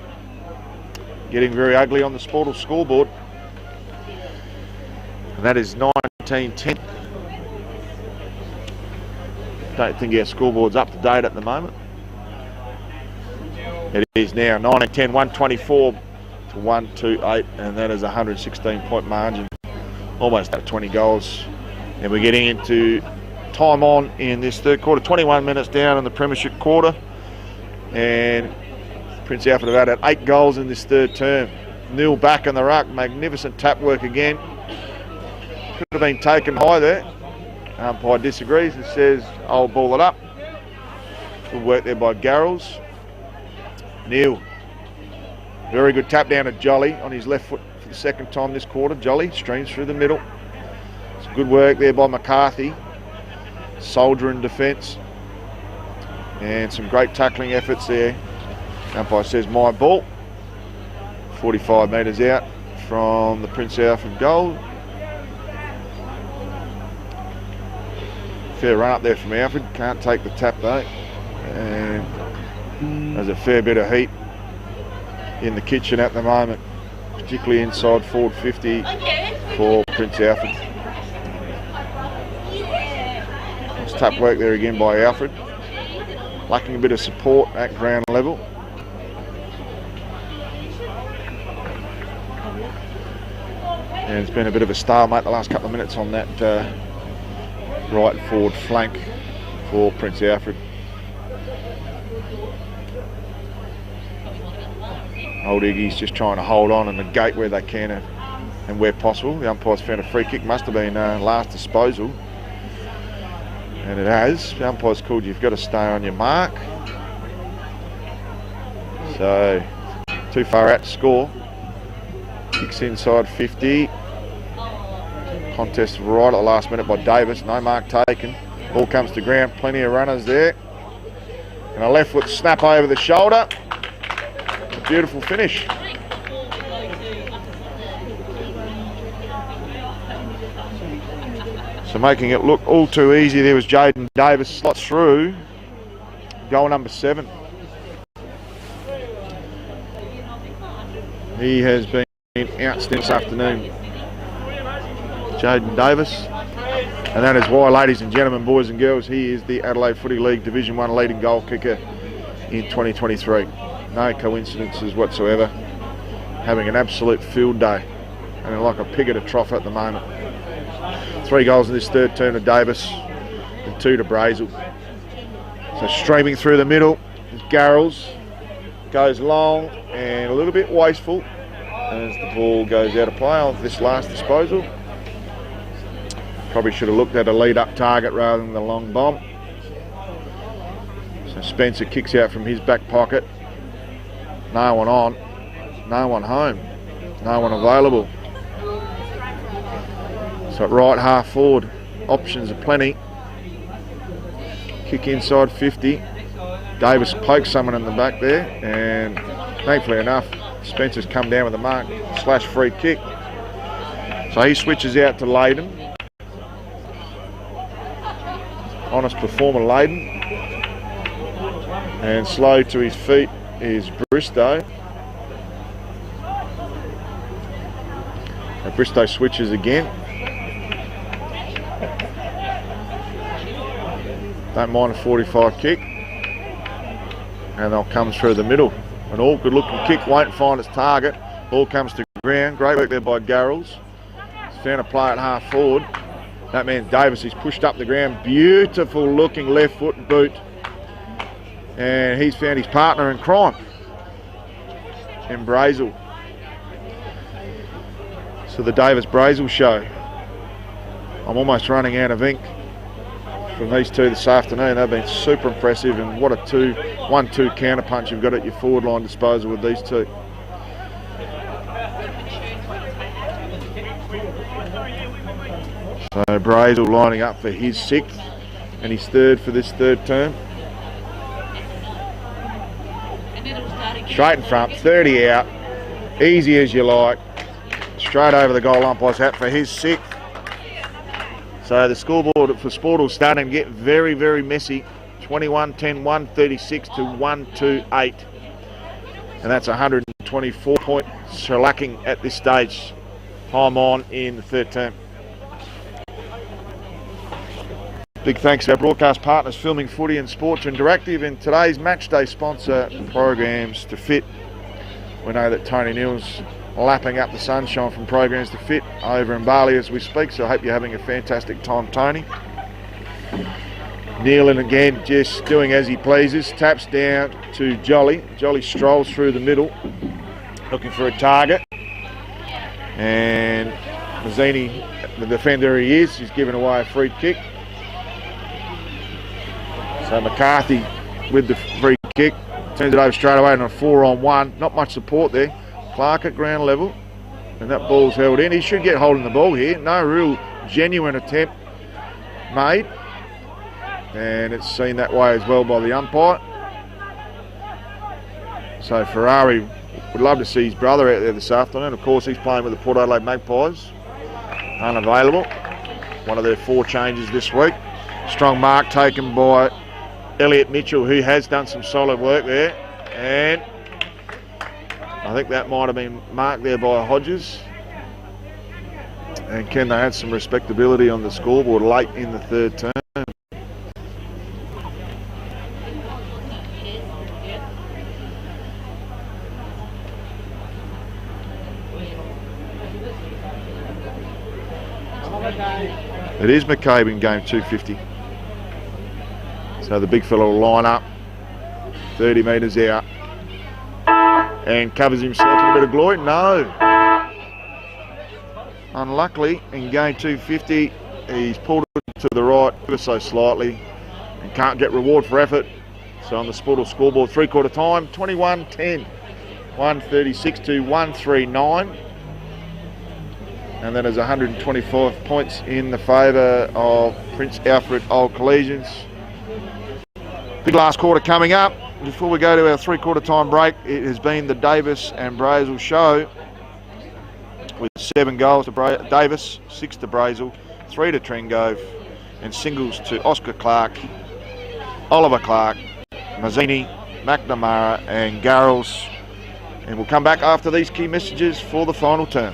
Getting very ugly on the Sportal scoreboard. And that is 19-10. Don't think our scoreboard's up to date at the moment. It is now 19-10, 124 to 128, and that is a 116-point margin. Almost at 20 goals. And we're getting into time on in this third quarter. 21 minutes down in the premiership quarter. And Prince Alfred have added 8 goals in this third term. Neil back in the ruck. Magnificent tap work again. Could have been taken high there. Umpire disagrees and says, I'll ball it up. Good work there by Garrels. Neil. Very good tap down to Jolly on his left foot for the second time this quarter. Jolly streams through the middle. It's good work there by McCarthy. Soldier in defence. And some great tackling efforts there. Umpire says my ball. 45 metres out from the Prince Alfred goal. Fair run up there from Alfred. Can't take the tap though. And there's a fair bit of heat in the kitchen at the moment, particularly inside forward 50 for Prince Alfred. Nice tap work there again by Alfred. Lacking a bit of support at ground level. And it's been a bit of a stalemate the last couple of minutes on that right forward flank for Prince Alfred. Old Iggy's just trying to hold on and negate where they can and where possible. The umpire's found a free kick, must have been last disposal. And it has. The umpire's called you've got to stay on your mark. So, too far out to score. Kicks inside 50. Contest right at the last minute by Davis. No mark taken. Ball comes to ground. Plenty of runners there. And a left foot snap over the shoulder. A beautiful finish. So making it look all too easy, there was Jaden Davis, slots through, goal number 7. He has been outstanding this afternoon, Jaden Davis. And that is why, ladies and gentlemen, boys and girls, he is the Adelaide Footy League Division 1 leading goal kicker in 2023. No coincidences whatsoever. Having an absolute field day. And like a pig at a trough at the moment. 3 goals in this third term to Davis and 2 to Brazel. So streaming through the middle is Garrels. Goes long and a little bit wasteful as the ball goes out of play on this last disposal. Probably should have looked at a lead-up target rather than the long bomb. So Spencer kicks out from his back pocket. No one on, no one home, no one available. So at right half forward, options are plenty. Kick inside 50. Davis pokes someone in the back there, and thankfully enough, Spencer's come down with a mark / free kick. So he switches out to Layden. Honest performer Layden. And slow to his feet is Bristow. And Bristow switches again. Don't mind a 45 kick. And they'll come through the middle. An all good looking kick won't find its target. Ball comes to ground. Great work there by Garrels. He's found a play at half forward. That man Davis, he's pushed up the ground. Beautiful looking left foot boot. And he's found his partner in crime in Brazel. So the Davis Brazel show. I'm almost running out of ink from these two this afternoon. They've been super impressive, and what a 1-2 counter punch you've got at your forward line disposal with these two. So Brazel lining up for his 6th and his 3rd for this third term. Straight in front, 30 out, easy as you like, straight over the goal umpire's hat for his 6th. So the scoreboard for Sportal's starting to get very, very messy. 21-10, 136 to 128. And that's 124 points shellacking at this stage. Time on in the third term. Big thanks to our broadcast partners, Filming Footy and Sports Interactive, and today's match day sponsor, Programs to Fit. We know that Tony Neal's lapping up the sunshine from Programs to Fit over in Bali as we speak, so I hope you're having a fantastic time, Tony. Neal, and again, just doing as he pleases, taps down to Jolly. Jolly strolls through the middle, looking for a target. And Mazzini, the defender he is, he's given away a free kick. So McCarthy with the free kick, turns it over straight away on a 4-on-1. Not much support there. Clark at ground level, and that ball's held in. He should get hold of the ball here. No real genuine attempt made, and it's seen that way as well by the umpire. So Ferrari would love to see his brother out there this afternoon. Of course, he's playing with the Port Adelaide Magpies. Unavailable. One of their 4 changes this week. Strong mark taken by Elliot Mitchell, who has done some solid work there, and I think that might have been marked there by Hodges. And can they add some respectability on the scoreboard late in the third term? It is McCabe in game 250. So the big fella will line up 30 metres out and covers himself in a bit of glory. No. Unluckily, in game 250, he's pulled it to the right ever so slightly and can't get reward for effort. So on the Sportal scoreboard, 3/4 time, 21-10, 136 to 139. And then there's 125 points in the favour of Prince Alfred Old Collegians. Big last quarter coming up. Before we go to our 3/4 time break, it has been the Davis and Brazel show with 7 goals to Davis, 6 to Brazel, 3 to Trengove, and singles to Oscar Clark, Oliver Clark, Mazzini, McNamara and Garrels. And we'll come back after these key messages for the final term.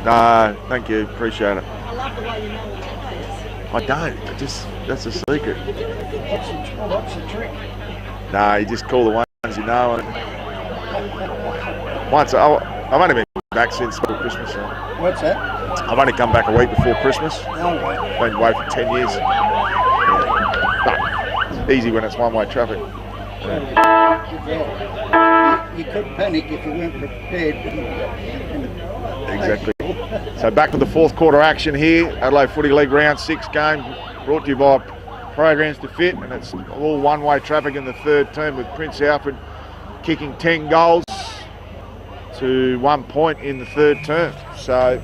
No, thank you. Appreciate it. I love the way you know the players. I don't. That's a secret. What's the trick? No, you just call the ones you know. And once I've only been back since before Christmas. So What's that? I've only come back a week before Christmas. Oh, wait. Been away for 10 years. Yeah. But easy when it's one-way traffic. You could panic if you weren't prepared. exactly. So back to the fourth quarter action here. Adelaide Footy League Round 6 game brought to you by Programs to Fit, and it's all one-way traffic in the third term with Prince Alfred kicking 10 goals to 1 point in the third term. So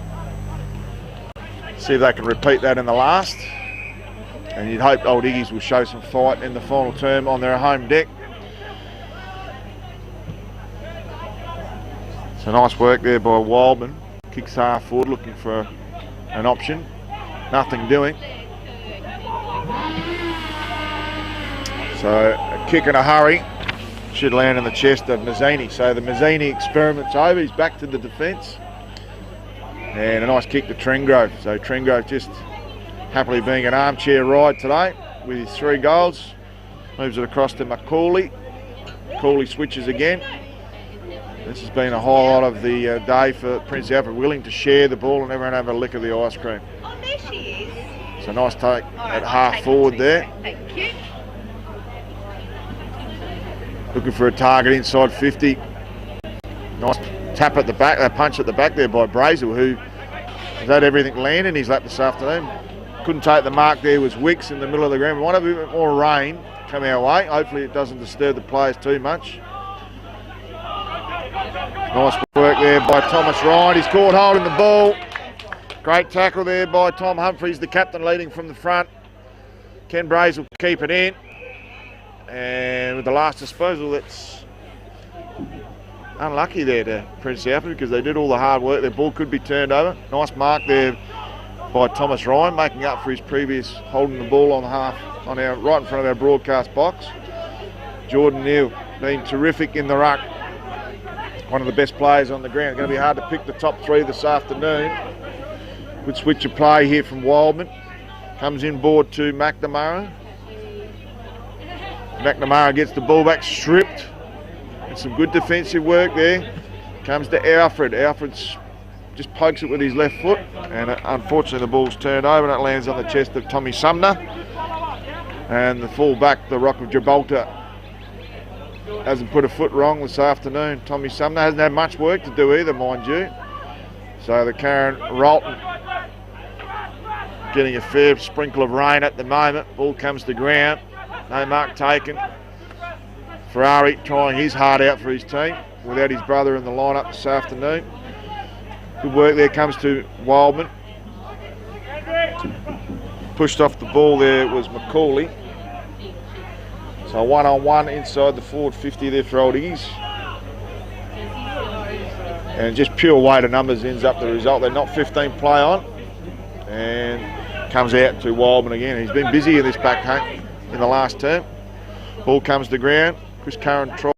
see if they can repeat that in the last. And you'd hope Old Iggy's will show some fight in the final term on their home deck. So nice work there by Wildman. Kicks half forward looking for an option. Nothing doing. So a kick in a hurry should land in the chest of Mazzini. So the Mazzini experiment's over. He's back to the defence. And a nice kick to Trengrove. So Trengrove just happily being an armchair ride today with his 3 goals. Moves it across to McCauley. McCauley switches again. This has been a highlight of the day for Prince Alfred, willing to share the ball and everyone have a lick of the ice cream. Oh, there she is. So nice take at half forward there. Thank you. Looking for a target inside 50. Nice tap at the back, that punch at the back there by Brazel, who has had everything land in his lap this afternoon. Couldn't take the mark there, was Wicks in the middle of the ground. We want a bit more rain come our way. Hopefully it doesn't disturb the players too much. Nice work there by Thomas Ryan. He's caught hold in the ball. Great tackle there by Tom Humphries, the captain leading from the front. Ken Brazel keep it in. And with the last disposal, that's unlucky there to Prince Alfred because they did all the hard work. Their ball could be turned over. Nice mark there by Thomas Ryan, making up for his previous holding the ball on right in front of our broadcast box. Jordan Neal been terrific in the ruck. One of the best players on the ground. Going to be hard to pick the top 3 this afternoon. Good switch of play here from Wildman. Comes in board to McNamara. McNamara gets the ball back, stripped. And some good defensive work there. Comes to Alfred. Alfred's just pokes it with his left foot. And unfortunately the ball's turned over and it lands on the chest of Tommy Sumner. And the full-back, the Rock of Gibraltar, hasn't put a foot wrong this afternoon. Tommy Sumner hasn't had much work to do either, mind you. So the Karen Rolton getting a fair sprinkle of rain at the moment. Ball comes to ground. No mark taken. Ferrari trying his heart out for his team without his brother in the lineup this afternoon. Good work there comes to Wildman. Pushed off the ball there was McCauley. So 1-on-1 inside the forward 50 there for Old Iggy's. And just pure weight of numbers ends up the result. They're not 15 play on. And comes out to Wildman again. He's been busy in this back home in the last term. Ball comes to ground. Chris Curran tries.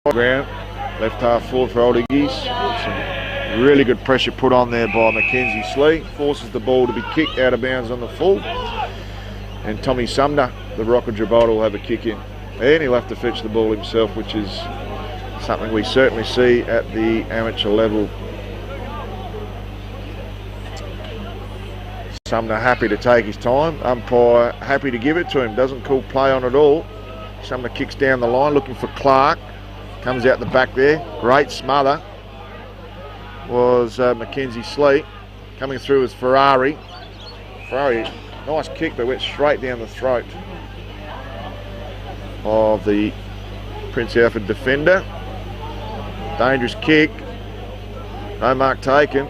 ground. Left half forward for Old Iggies. Some really good pressure put on there by Mackenzie Slee. Forces the ball to be kicked out of bounds on the full. And Tommy Sumner, the Rocket Gibraltar, will have a kick in. And he'll have to fetch the ball himself, which is something we certainly see at the amateur level. Sumner happy to take his time. Umpire happy to give it to him. Doesn't call play on at all. Sumner kicks down the line looking for Clark. Comes out the back there. Great smother was Mackenzie Slee. Coming through was Ferrari. Ferrari, nice kick, but went straight down the throat of the Prince Alfred defender. Dangerous kick. No mark taken.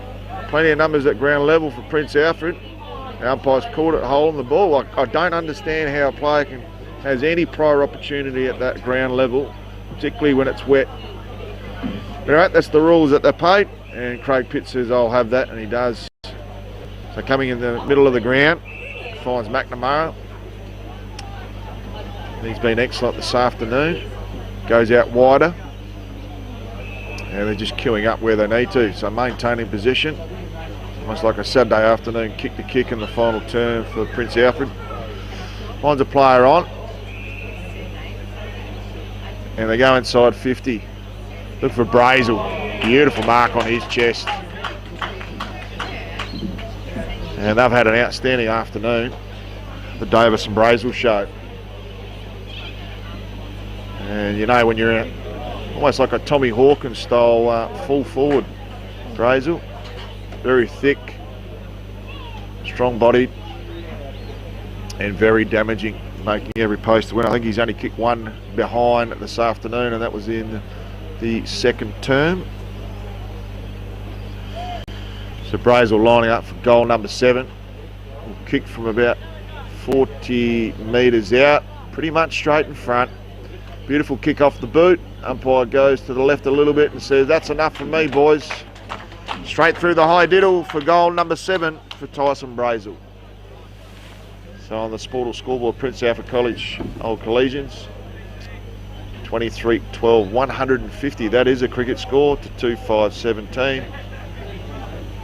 Plenty of numbers at ground level for Prince Alfred. The umpire's caught it holding the ball. I don't understand how a player has any prior opportunity at that ground level, particularly when it's wet. All right, that's the rules that they're paid, and Craig Pitt says I'll have that, and he does. So coming in the middle of the ground, finds McNamara. He's been excellent this afternoon. Goes out wider, and they're just queuing up where they need to. So maintaining position, almost like a Saturday afternoon kick to kick in the final term for Prince Alfred. Finds a player on. And they go inside 50. Look for Brazel. Beautiful mark on his chest. And they've had an outstanding afternoon. The Davis and Brazel show. And you know when you're almost like a Tommy Hawkins style full forward. Brazel. Very thick. Strong bodied. And very damaging. Making every post to win. I think he's only kicked one behind this afternoon, and that was in the second term. So Brazel lining up for goal number 7. Will kick from about 40 metres out, pretty much straight in front. Beautiful kick off the boot. Umpire goes to the left a little bit and says, "That's enough for me, boys." Straight through the high diddle for goal number 7 for Tyson Brazel. So on the Sportal scoreboard, Prince Alfred College Old Collegians, 23-12, 150. That is a cricket score to 2-5-17.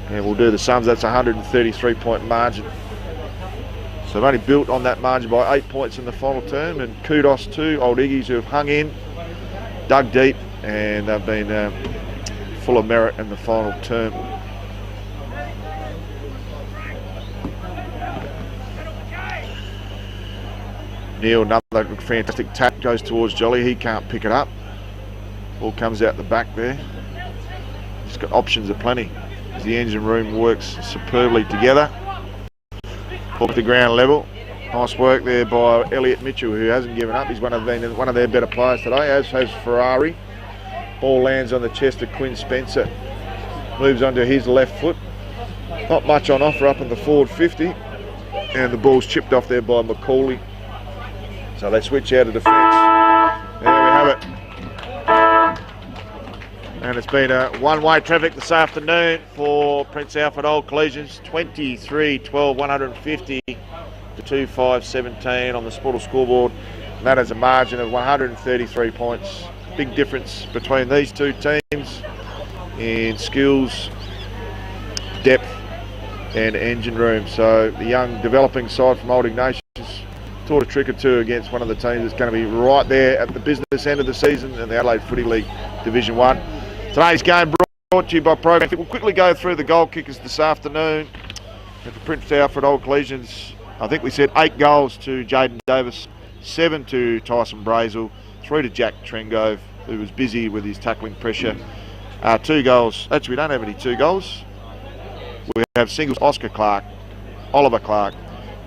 And we'll do the sums. That's a 133-point margin. So they've only built on that margin by 8 points in the final term. And kudos to Old Iggies who have hung in, dug deep, and they've been full of merit in the final term. Neil, another fantastic tap, goes towards Jolly. He can't pick it up. Ball comes out the back there. He's got options aplenty. The engine room works superbly together. Ball to the ground level. Nice work there by Elliot Mitchell, who hasn't given up. He's one of their better players today, as has Ferrari. Ball lands on the chest of Quinn Spencer. Moves onto his left foot. Not much on offer up in the forward 50. And the ball's chipped off there by Macaulay. So they switch out of defence. There we have it. And it's been a one-way traffic this afternoon for Prince Alfred Old Collegians. 23-12, 150 to 2-5-17 on the Sportal scoreboard. And that is a margin of 133 points. Big difference between these two teams in skills, depth and engine room. So the young developing side from Old Ignatians taught a trick or two against one of the teams that's going to be right there at the business end of the season in the Adelaide Footy League Division 1. Today's game brought to you by Program. We'll quickly go through the goal kickers this afternoon. And for Prince Alfred Old Collegians, I think we said 8 goals to Jaden Davis, 7 to Tyson Brazel, 3 to Jack Trengove, who was busy with his tackling pressure. 2 goals. Actually, we don't have any 2 goals. We have singles Oscar Clark, Oliver Clark,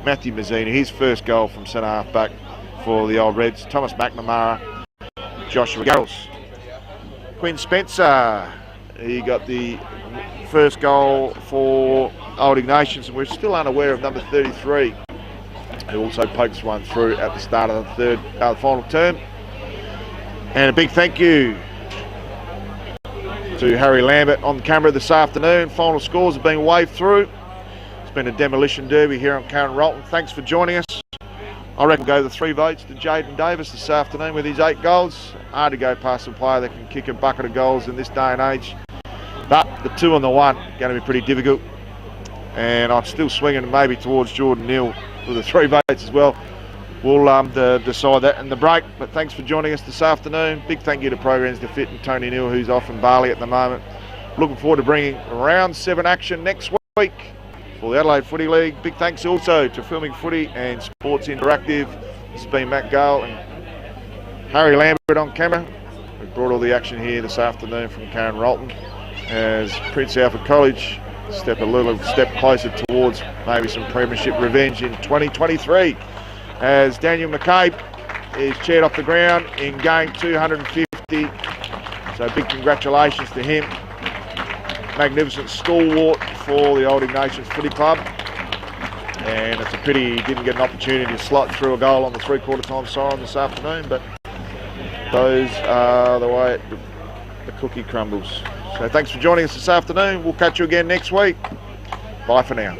Matthew Mazzini, his first goal from centre half back for the Old Reds. Thomas McNamara, Joshua Garrels. Quinn Spencer, he got the first goal for Old Ignatians, and we're still unaware of number 33, who also pokes one through at the start of the final term. And a big thank you to Harry Lambert on camera this afternoon. Final scores have been waved through. It's been a demolition derby here on Karen Rolton. Thanks for joining us I reckon go the 3 votes to Jaden Davis this afternoon with his 8 goals. Hard to go past a player that can kick a bucket of goals in this day and age. But the 2 and the 1 going to be pretty difficult. And I'm still swinging maybe towards Jordan Neal for the 3 votes as well. We'll decide that in the break. But thanks for joining us this afternoon. Big thank you to Programs to Fit and Tony Neal, who's off in Bali at the moment. Looking forward to bringing round 7 action next week for the Adelaide Footy League. Big thanks also to Filming Footy and Sports Interactive. This has been Matt Gale and Harry Lambert on camera. We brought all the action here this afternoon from Karen Rolton as Prince Alfred College step a little step closer towards maybe some premiership revenge in 2023. As Daniel McCabe is chaired off the ground in game 250. So big congratulations to him. Magnificent stalwart for the old Ignatians Footy Club. And it's a pity he didn't get an opportunity to slot through a goal on the 3/4 time siren this afternoon, but those are the way the cookie crumbles. So thanks for joining us this afternoon. We'll catch you again next week. Bye for now.